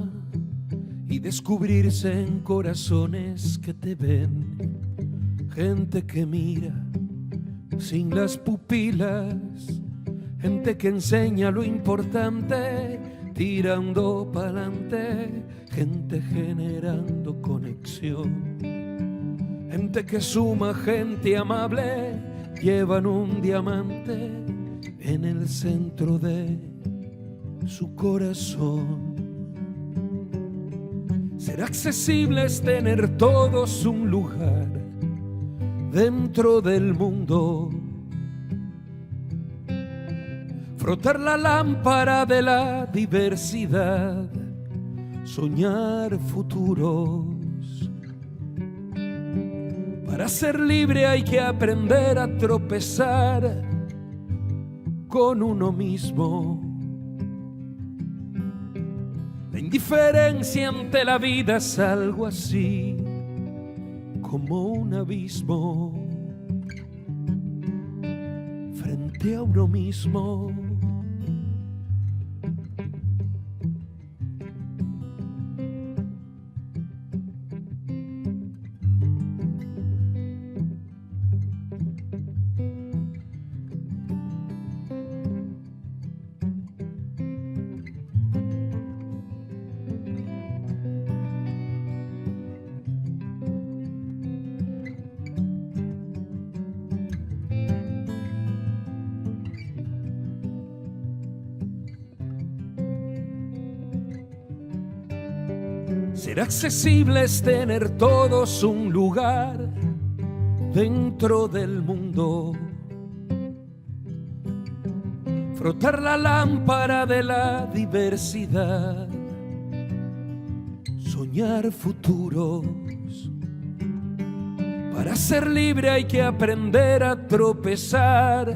y descubrirse en corazones que te ven, gente que mira sin las pupilas, gente que enseña lo importante, tirando pa'lante, gente generando conexión. Gente que suma, gente amable, llevan un diamante en el centro de su corazón. Ser accesible es tener todos un lugar dentro del mundo. Frotar la lámpara de la diversidad, soñar futuros. Para ser libre hay que aprender a tropezar con uno mismo. La indiferencia ante la vida es algo así como un abismo frente a uno mismo. Ser accesible es tener todos un lugar dentro del mundo. Frotar la lámpara de la diversidad. Soñar futuros. Para ser libre hay que aprender a tropezar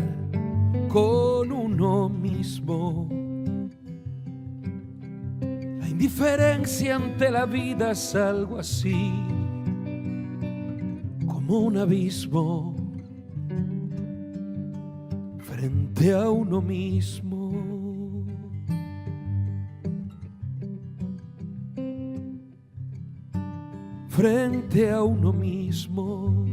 con uno mismo. La indiferencia ante la vida es algo así como un abismo frente a uno mismo. Frente a uno mismo.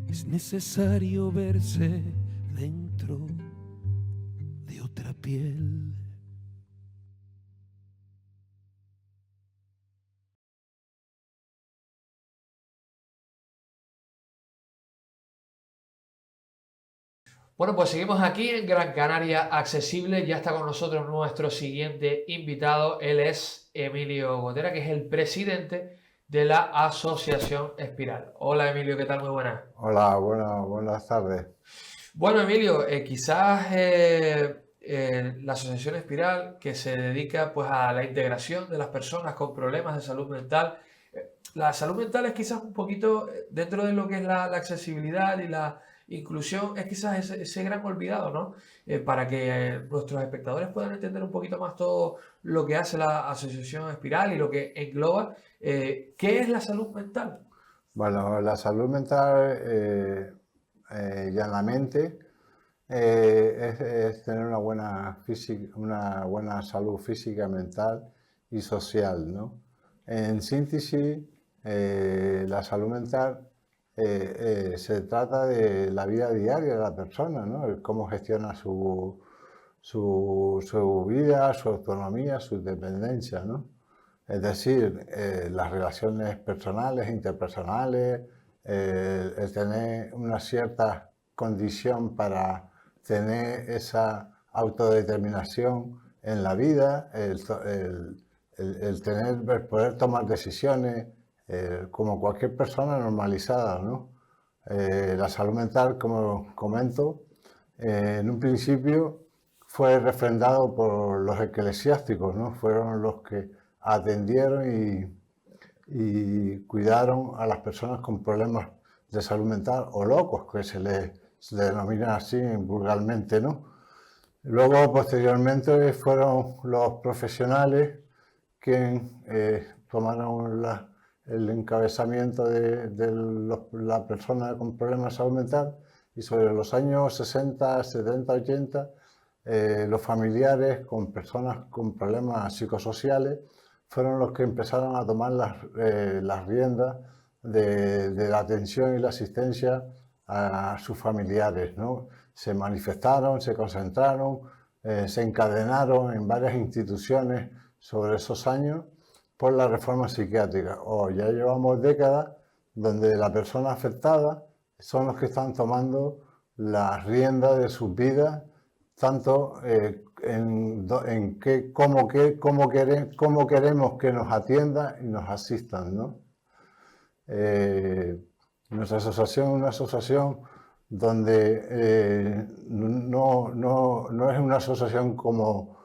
Es necesario verse dentro de otra piel. Bueno, pues seguimos aquí en Gran Canaria Accesible. Ya está con nosotros nuestro siguiente invitado. Él es Emilio Gotera, que es el presidente de la Asociación Espiral. Hola Emilio, ¿qué tal? Muy buenas. Hola, buenas tardes. Bueno Emilio, quizás la Asociación Espiral, que se dedica pues a la integración de las personas con problemas de salud mental. La salud mental es quizás un poquito dentro de lo que es la accesibilidad y la inclusión, es quizás ese gran olvidado, ¿no? Para que nuestros espectadores puedan entender un poquito más todo lo que hace la Asociación Espiral y lo que engloba. ¿Qué es la salud mental? Bueno, la salud mental, llanamente, es tener una buena salud física, mental y social, ¿no? En síntesis, la salud mental se trata de la vida diaria de la persona, ¿no? El cómo gestiona su vida, su autonomía, su dependencia, ¿no? Es decir, las relaciones personales, interpersonales, el tener una cierta condición para tener esa autodeterminación en la vida, el poder tomar decisiones como cualquier persona normalizada, ¿no? La salud mental, como comento, en un principio fue refrendado por los eclesiásticos, ¿no? Fueron los que atendieron y cuidaron a las personas con problemas de salud mental o locos, que se les denomina así vulgarmente, ¿no? Luego, posteriormente, fueron los profesionales quienes tomaron el encabezamiento de la persona con problemas de salud mental, y sobre los años 60, 70, 80, los familiares con personas con problemas psicosociales fueron los que empezaron a tomar las riendas de la atención y la asistencia a sus familiares, ¿no? Se manifestaron, se concentraron, se encadenaron en varias instituciones sobre esos años por la reforma psiquiátrica. Ya llevamos décadas donde la persona afectada son los que están tomando las riendas de sus vidas, tanto cómo queremos que nos atiendan y nos asistan, ¿no? Nuestra asociación es una asociación donde no es una asociación como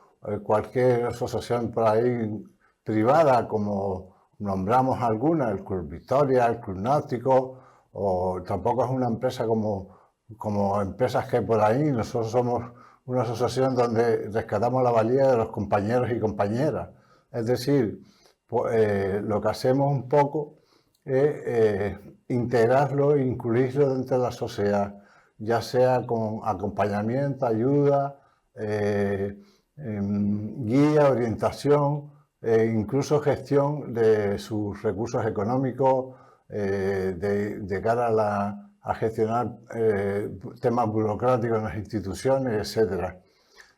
cualquier asociación por ahí privada, como nombramos algunas, el Club Victoria, el Club Náutico, o tampoco es una empresa como empresas que hay por ahí. Nosotros somos una asociación donde rescatamos la valía de los compañeros y compañeras. Es decir, lo que hacemos un poco es integrarlo e incluirlo dentro de la sociedad, ya sea con acompañamiento, ayuda, guía, orientación, incluso gestión de sus recursos económicos, de cara a gestionar temas burocráticos en las instituciones, etc.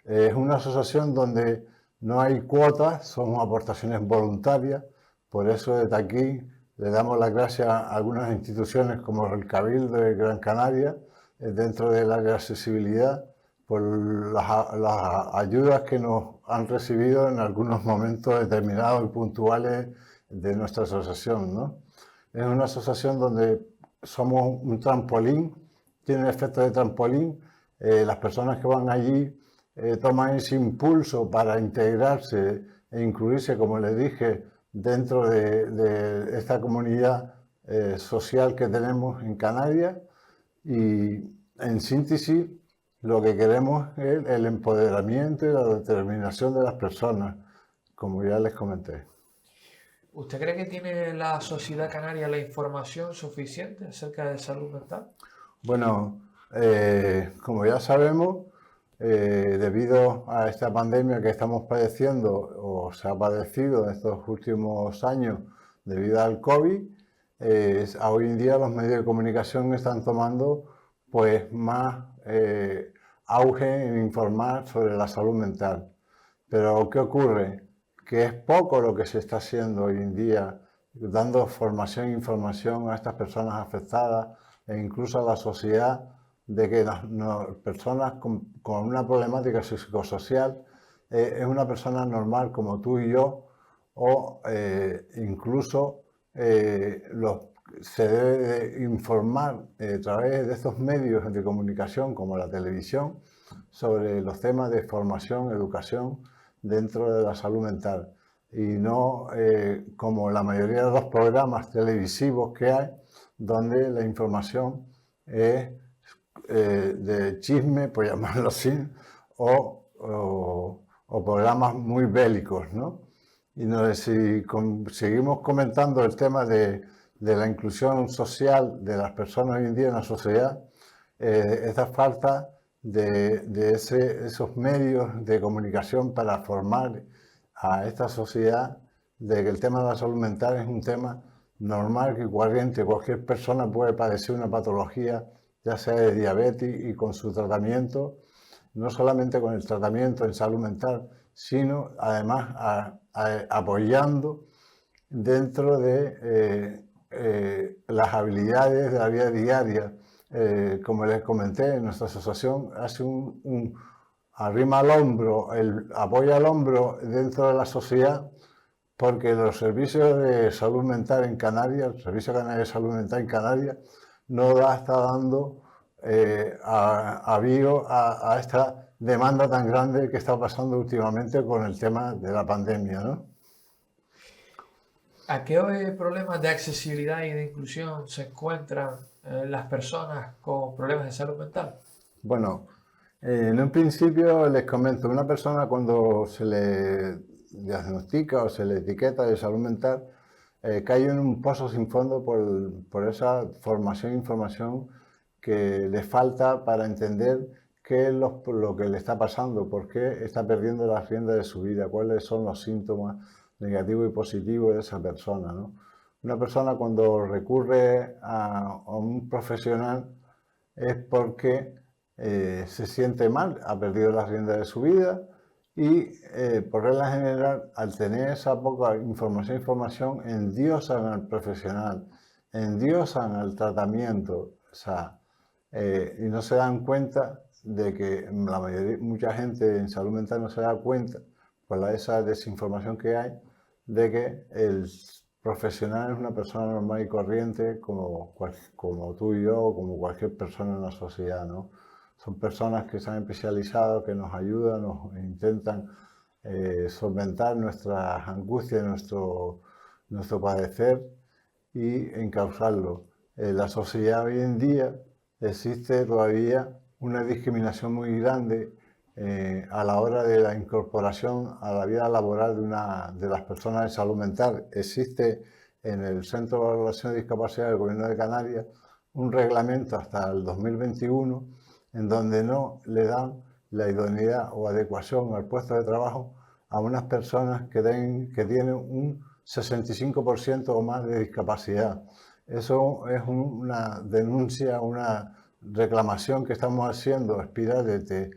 Es una asociación donde no hay cuotas, son aportaciones voluntarias. Por eso desde aquí le damos las gracias a algunas instituciones como el Cabildo de Gran Canaria, dentro del área de accesibilidad, por las ayudas que nos han recibido en algunos momentos determinados y puntuales de nuestra asociación, ¿no? Es una asociación donde somos un trampolín, tiene el efecto de trampolín. Las personas que van allí toman ese impulso para integrarse e incluirse, como les dije, dentro de esta comunidad social que tenemos en Canarias. Y en síntesis, lo que queremos es el empoderamiento y la determinación de las personas, como ya les comenté. ¿Usted cree que tiene la sociedad canaria la información suficiente acerca de salud mental? Bueno, como ya sabemos, debido a esta pandemia que estamos padeciendo o se ha padecido en estos últimos años debido al COVID, hoy en día los medios de comunicación están tomando pues más auge en informar sobre la salud mental. Pero ¿qué ocurre? Que es poco lo que se está haciendo hoy en día, dando formación e información a estas personas afectadas e incluso a la sociedad, de que personas con una problemática psicosocial es una persona normal como tú y yo, o incluso se debe de informar a través de estos medios de comunicación como la televisión sobre los temas de formación, educación dentro de la salud mental, y no como la mayoría de los programas televisivos que hay, donde la información es de chisme, por llamarlo así, o programas muy bélicos, ¿no? Y si seguimos comentando el tema de la inclusión social de las personas hoy en día en la sociedad, esta falta de esos medios de comunicación para formar a esta sociedad de que el tema de la salud mental es un tema normal y corriente. Cualquier persona puede padecer una patología, ya sea de diabetes, y con su tratamiento, no solamente con el tratamiento en salud mental, sino además apoyando dentro de las habilidades de la vida diaria. Como les comenté, nuestra asociación hace arrima al hombro, apoya al hombro dentro de la sociedad, porque los servicios de salud mental en Canarias, el Servicio Canario de Salud Mental en Canarias, no está dando avío a esta demanda tan grande que está pasando últimamente con el tema de la pandemia, ¿no? ¿A qué problemas de accesibilidad y de inclusión se encuentran las personas con problemas de salud mental? Bueno, en un principio les comento, una persona cuando se le diagnostica o se le etiqueta de salud mental, cae en un pozo sin fondo por esa formación e información que le falta para entender qué es lo que le está pasando, por qué está perdiendo las riendas de su vida, cuáles son los síntomas negativos y positivos de esa persona, ¿no? Una persona cuando recurre a un profesional es porque se siente mal, ha perdido las riendas de su vida y por regla general, al tener esa poca información, endiosan al profesional, endiosan al tratamiento, o sea, y no se dan cuenta de que mucha gente en salud mental no se da cuenta, por esa desinformación que hay, de que el profesional es una persona normal y corriente como tú y yo, como cualquier persona en la sociedad, ¿no? Son personas que se han especializado, que nos ayudan, nos intentan solventar nuestras angustias, nuestro padecer y encauzarlo. En la sociedad hoy en día existe todavía una discriminación muy grande a la hora de la incorporación a la vida laboral de las personas de salud mental. Existe en el Centro de Valoración de Discapacidad del Gobierno de Canarias un reglamento hasta el 2021 en donde no le dan la idoneidad o adecuación al puesto de trabajo a unas personas que tienen un 65% o más de discapacidad. Eso es una denuncia, una reclamación que estamos haciendo espiral desde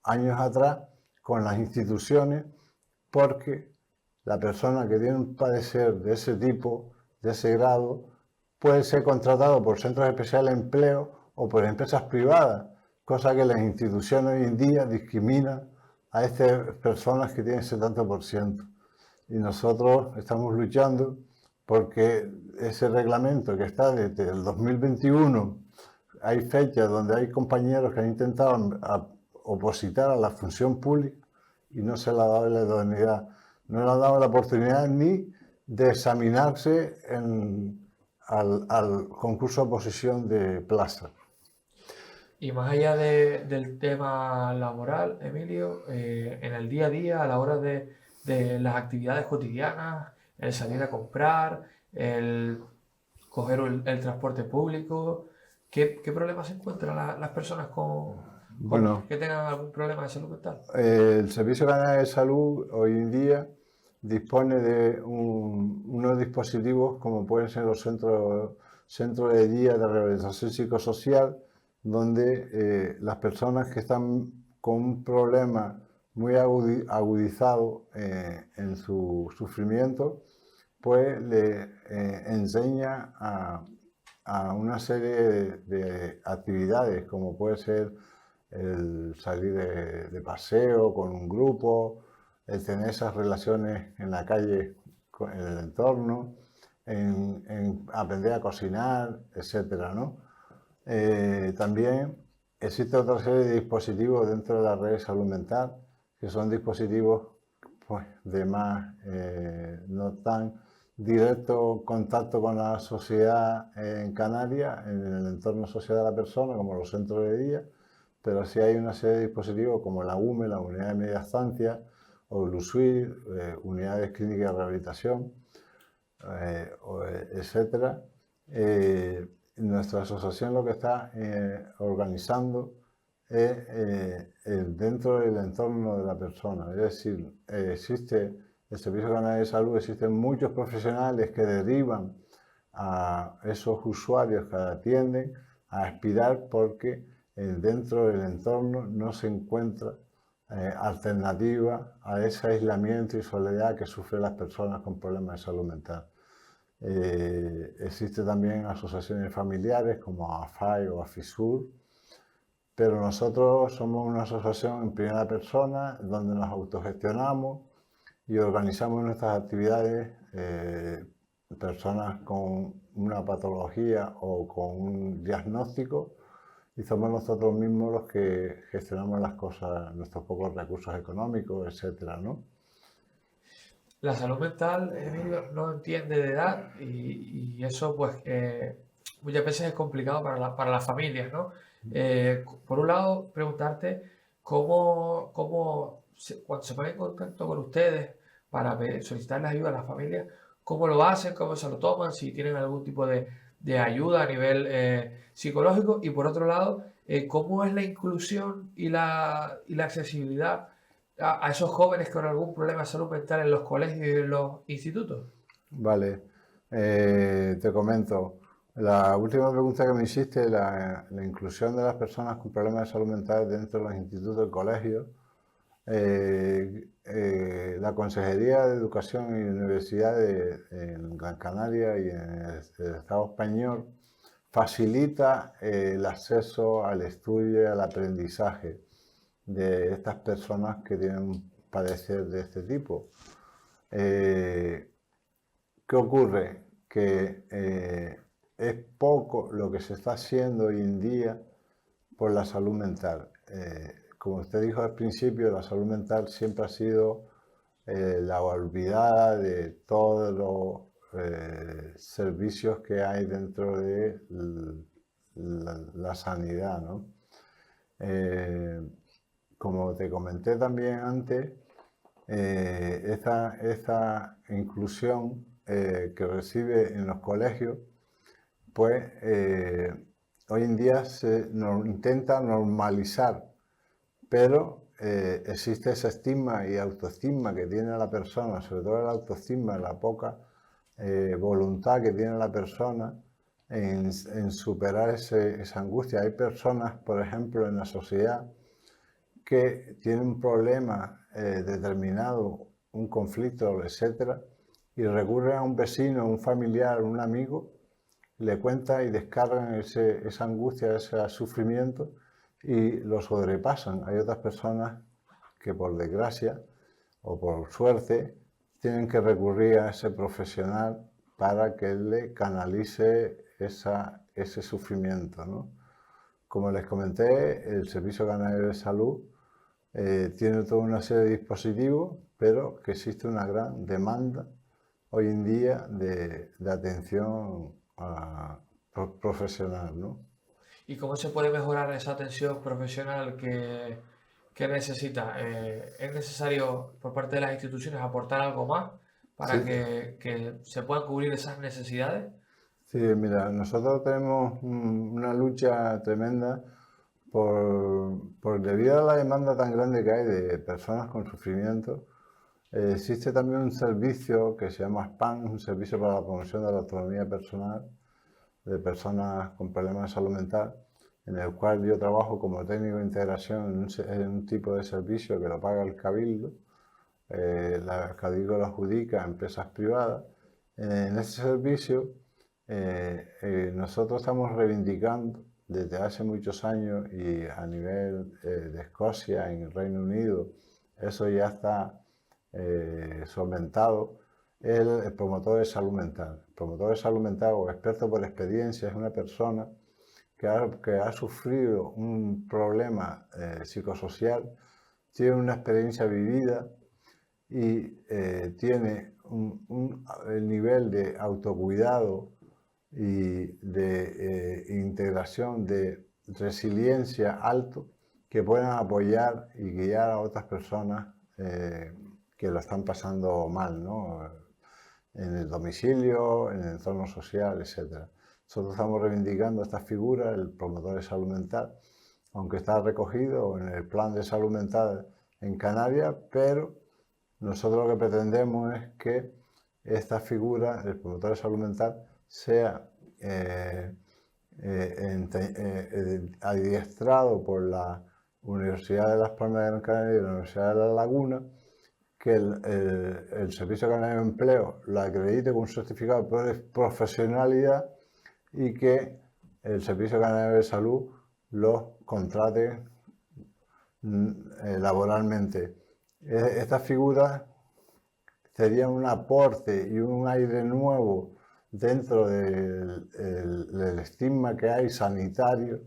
años atrás con las instituciones, porque la persona que tiene un padecer de ese tipo, de ese grado, puede ser contratado por centros especiales de empleo o por empresas privadas cosa que las instituciones hoy en día discriminan a estas personas que tienen ese tanto por ciento. Y nosotros estamos luchando porque ese reglamento que está desde el 2021, hay fechas donde hay compañeros que han intentado opositar a la función pública y no se le ha dado la idoneidad, no le han dado la oportunidad ni de examinarse al concurso de oposición de plaza. Y más allá del tema laboral, Emilio, en el día a día, a la hora de las actividades cotidianas, el salir a comprar, el coger el transporte público, ¿qué problemas se encuentran las personas que tengan algún problema de salud mental? El Servicio Canario de Salud hoy en día dispone de unos dispositivos como pueden ser los centros de día de rehabilitación psicosocial, donde las personas que están con un problema muy agudizado en su sufrimiento, pues le enseña a una serie de actividades, como puede ser el salir de paseo con un grupo, el tener esas relaciones en la calle, en el entorno, en aprender a cocinar, etcétera, ¿no? También existe otra serie de dispositivos dentro de la red de salud mental, que son dispositivos pues, de más, no tan directo contacto con la sociedad en Canarias, en el entorno social de la persona, como los centros de día, pero sí hay una serie de dispositivos como la UME, la Unidad de Media Estancia, o el USUIR, unidades clínicas de rehabilitación, etcétera. Nuestra asociación lo que está organizando es dentro del entorno de la persona, es decir, existe el Servicio Canario de Salud, existen muchos profesionales que derivan a esos usuarios que atienden a aspirar porque dentro del entorno no se encuentra alternativa a ese aislamiento y soledad que sufren las personas con problemas de salud mental. Existe también asociaciones familiares como AFAI o AFISUR, pero nosotros somos una asociación en primera persona donde nos autogestionamos y organizamos nuestras actividades. Personas con una patología o con un diagnóstico, y somos nosotros mismos los que gestionamos las cosas, nuestros pocos recursos económicos, etcétera, ¿no? La salud mental, Emilio, no entiende de edad y eso pues muchas veces es complicado para las familias, ¿no? Por un lado, preguntarte cuando se ponen en contacto con ustedes para solicitarles ayuda a las familias, ¿cómo lo hacen? ¿Cómo se lo toman? Si tienen algún tipo de ayuda a nivel psicológico. Y por otro lado, ¿cómo es la inclusión y la accesibilidad a esos jóvenes con algún problema de salud mental en los colegios y en los institutos? Vale, te comento. La última pregunta que me hiciste, la inclusión de las personas con problemas de salud mental dentro de los institutos y colegios. La Consejería de Educación y Universidad en Gran Canaria y en el Estado español facilita el acceso al estudio y al aprendizaje de estas personas que tienen un padecer de este tipo. ¿Qué ocurre? Que es poco lo que se está haciendo hoy en día por la salud mental. Como usted dijo al principio, la salud mental siempre ha sido la olvidada de todos los servicios que hay dentro de la sanidad, ¿no? Como te comenté también antes, esta inclusión que recibe en los colegios, pues hoy en día se intenta normalizar, pero existe ese estigma y autoestigma que tiene la persona, sobre todo el autoestigma, la poca voluntad que tiene la persona en superar esa angustia. Hay personas, por ejemplo, en la sociedad que tienen un problema determinado, un conflicto, etcétera, y recurren a un vecino, un familiar, un amigo, le cuentan y descargan esa angustia, ese sufrimiento, y lo sobrepasan. Hay otras personas que por desgracia o por suerte tienen que recurrir a ese profesional para que le canalice ese sufrimiento, ¿no? Como les comenté, el Servicio Canario de Salud tiene toda una serie de dispositivos, pero que existe una gran demanda hoy en día de atención profesional, ¿no? ¿Y cómo se puede mejorar esa atención profesional que necesita? ¿Es necesario por parte de las instituciones aportar algo más para Sí. que se puedan cubrir esas necesidades? Sí, mira, nosotros tenemos una lucha tremenda debido a la demanda tan grande que hay de personas con sufrimiento. Existe también un servicio que se llama SPAN, un servicio para la promoción de la autonomía personal de personas con problemas de salud mental, en el cual yo trabajo como técnico de integración en un tipo de servicio que lo paga el Cabildo. El Cabildo lo adjudica a empresas privadas. En ese servicio nosotros estamos reivindicando desde hace muchos años, y a nivel de Escocia, en el Reino Unido, eso ya está solventado, el promotor de salud mental. El promotor de salud mental o experto por experiencia es una persona que ha sufrido un problema psicosocial, tiene una experiencia vivida y tiene el nivel de autocuidado y de integración, de resiliencia alto, que puedan apoyar y guiar a otras personas que lo están pasando mal, ¿no? En el domicilio, en el entorno social, etc. Nosotros estamos reivindicando esta figura, el promotor de salud mental, aunque está recogido en el plan de salud mental en Canarias, pero nosotros lo que pretendemos es que esta figura, el promotor de salud mental, sea adiestrado por la Universidad de Las Palmas de Gran Canaria y la Universidad de La Laguna, que el Servicio Canario de Empleo lo acredite con un certificado de profesionalidad y que el Servicio Canario de Salud lo contrate laboralmente. Estas figuras serían un aporte y un aire nuevo dentro del estigma que hay sanitario,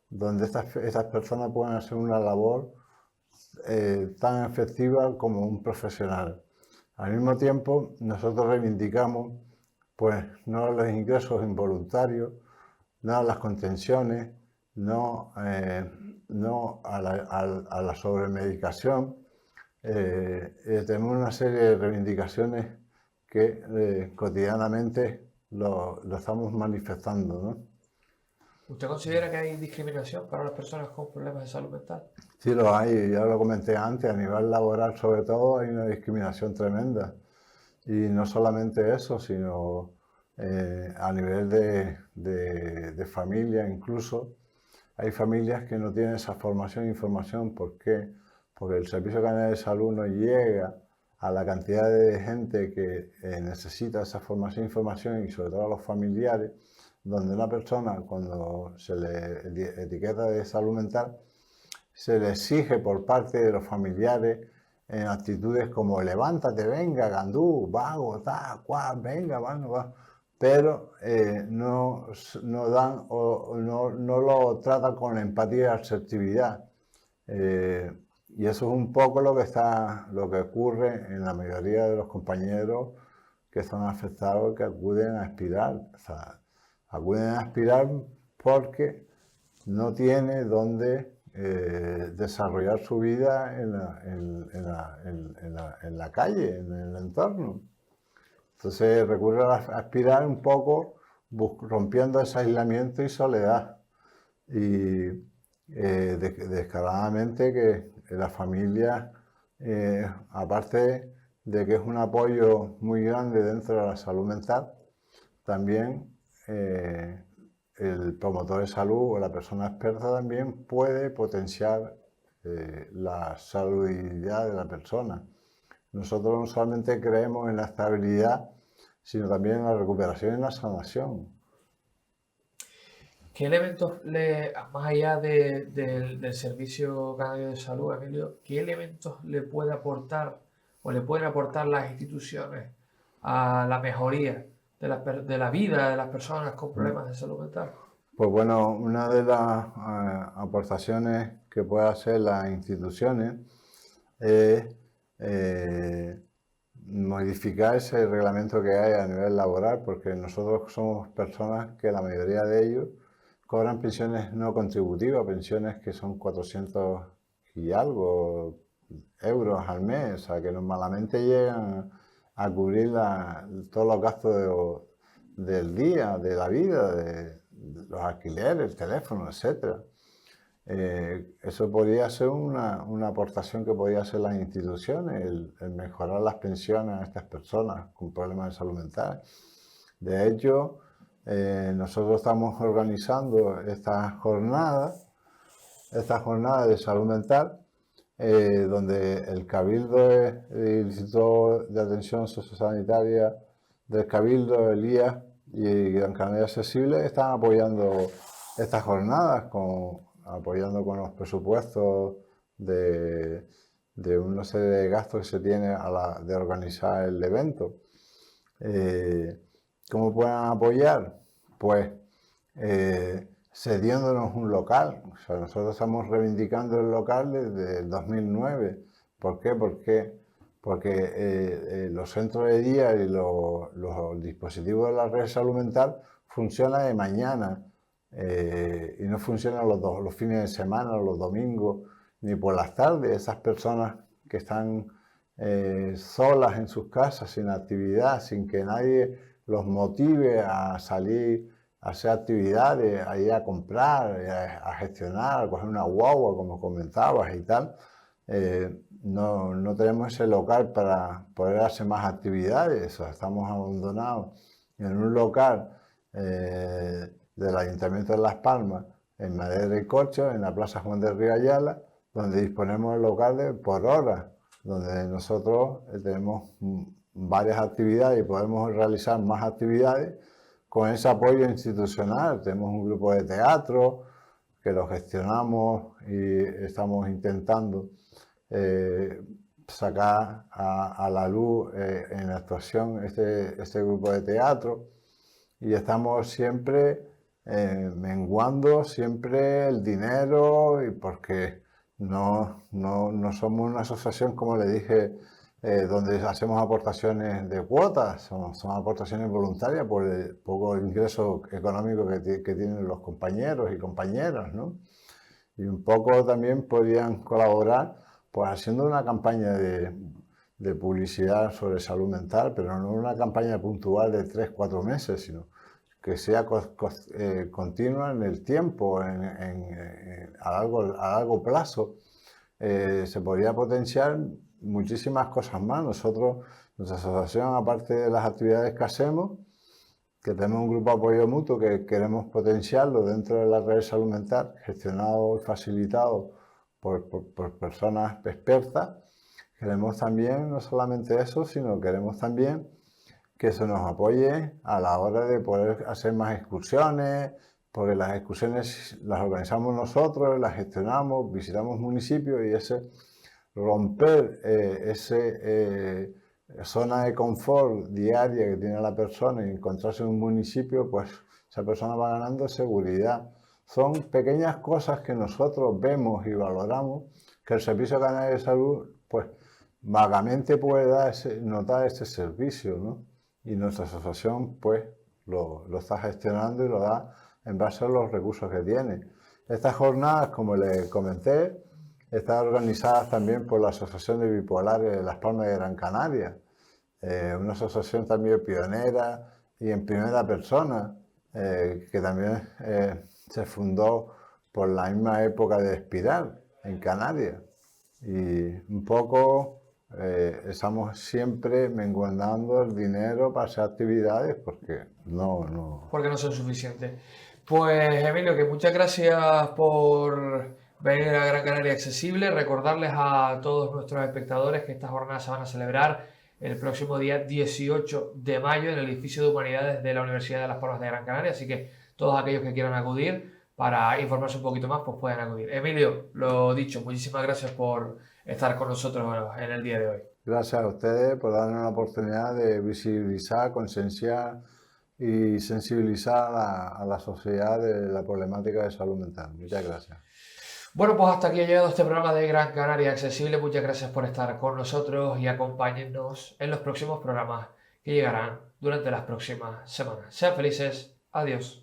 donde estas personas pueden hacer una labor tan efectiva como un profesional. Al mismo tiempo, nosotros reivindicamos pues no los ingresos involuntarios, no las contenciones, no a la sobremedicación. Tenemos una serie de reivindicaciones que cotidianamente lo estamos manifestando, ¿no? ¿Usted considera que hay discriminación para las personas con problemas de salud mental? Sí, lo hay, ya lo comenté antes, a nivel laboral sobre todo hay una discriminación tremenda. Y no solamente eso, sino a nivel de familia incluso. Hay familias que no tienen esa formación e información. ¿Por qué? Porque el Servicio Canario de Salud no llega a la cantidad de gente que necesita esa formación e información, y sobre todo a los familiares, donde una persona, cuando se le etiqueta de salud mental, se le exige por parte de los familiares en actitudes como levántate, venga, gandú, vago, venga, va. Pero no dan o no lo tratan con empatía y asertividad. Y eso es un poco lo que ocurre en la mayoría de los compañeros que son afectados, que acuden a Espiral. O sea, acuden a Espiral porque no tiene dónde desarrollar su vida en la calle, en el entorno. Entonces recurre a Espiral un poco rompiendo ese aislamiento y soledad. Y descaradamente que la familia, aparte de que es un apoyo muy grande dentro de la salud mental, también el promotor de salud o la persona experta también puede potenciar la saludabilidad de la persona. Nosotros no solamente creemos en la estabilidad, sino también en la recuperación y en la sanación. ¿Qué elementos, más allá del Servicio Canario de Salud, Emilio, qué elementos le puede aportar o le pueden aportar las instituciones a la mejoría de la vida de las personas con problemas de salud mental? Pues bueno, una de las aportaciones que pueden hacer las instituciones es modificar ese reglamento que hay a nivel laboral, porque nosotros somos personas que la mayoría de ellos cobran pensiones no contributivas, pensiones que son 400 y algo euros al mes, o sea que normalmente llegan a cubrir todos los gastos del día, de la vida, de los alquileres, el teléfono, etc. Eso podría ser una aportación que podría hacer las instituciones, el mejorar las pensiones a estas personas con problemas de salud mental. De hecho, nosotros estamos organizando estas jornadas de salud mental, donde el Cabildo, el Instituto de Atención Sociosanitaria del Cabildo, el IAS y Gran Canaria Accesible están apoyando estas jornadas, apoyando con los presupuestos de una serie de gastos que se tiene de organizar el evento. ¿Cómo pueden apoyar? Pues cediéndonos un local. O sea, nosotros estamos reivindicando el local desde el 2009. ¿Por qué? Porque los centros de día y los dispositivos de la red de salud mental funcionan de mañana y no funcionan los fines de semana, los domingos, ni por las tardes. Esas personas que están solas en sus casas, sin actividad, sin que nadie los motive a salir a hacer actividades, a ir a comprar, a gestionar, a coger una guagua, como comentabas y tal. No tenemos ese local para poder hacer más actividades, o sea, estamos abandonados en un local del Ayuntamiento de Las Palmas, en Madera y Corcho, en la Plaza Juan de Río Ayala, donde disponemos de locales por hora, donde nosotros tenemos varias actividades y podemos realizar más actividades con ese apoyo institucional. Tenemos un grupo de teatro que lo gestionamos y estamos intentando sacar a la luz en actuación este grupo de teatro, y estamos siempre menguando siempre el dinero, y porque no somos una asociación, como le dije, donde hacemos aportaciones de cuotas, son aportaciones voluntarias por el poco ingreso económico que tienen los compañeros y compañeras, ¿no? Y un poco también podrían colaborar pues haciendo una campaña de publicidad sobre salud mental, pero no una campaña puntual de 3-4 meses, sino que sea continua en el tiempo, a largo plazo. Se podría potenciar muchísimas cosas más. Nuestra asociación, aparte de las actividades que hacemos, que tenemos un grupo de apoyo mutuo que queremos potenciarlo dentro de la red de salud mental, gestionado y facilitado por personas expertas. Queremos también, no solamente eso, sino queremos también que se nos apoye a la hora de poder hacer más excursiones, porque las excursiones las organizamos nosotros, las gestionamos, visitamos municipios, y romper zona de confort diaria que tiene la persona y encontrarse en un municipio, pues esa persona va ganando seguridad. Son pequeñas cosas que nosotros vemos y valoramos, que el Servicio Canario de Salud, pues vagamente puede notar ese servicio, ¿no? Y nuestra asociación, pues, lo está gestionando y lo da en base a los recursos que tiene. Estas jornadas, como les comenté, están organizadas también por la Asociación de Bipolares de Las Palmas de Gran Canaria, una asociación también pionera y en primera persona, que también se fundó por la misma época de Espiral, en Canarias. Y un poco estamos siempre menguando el dinero para hacer actividades porque porque no son suficientes. Pues Emilio, que muchas gracias por venir a Gran Canaria Accesible. Recordarles a todos nuestros espectadores que estas jornadas se van a celebrar el próximo día 18 de mayo en el edificio de Humanidades de la Universidad de Las Palmas de Gran Canaria, así que todos aquellos que quieran acudir para informarse un poquito más, pues pueden acudir. Emilio, lo dicho, muchísimas gracias por estar con nosotros en el día de hoy. Gracias a ustedes por darnos la oportunidad de visibilizar, concienciar y sensibilizar a la sociedad de la problemática de salud mental. Muchas gracias. Bueno, pues hasta aquí ha llegado este programa de Gran Canaria Accesible. Muchas gracias por estar con nosotros y acompáñennos en los próximos programas que llegarán durante las próximas semanas. Sean felices. Adiós.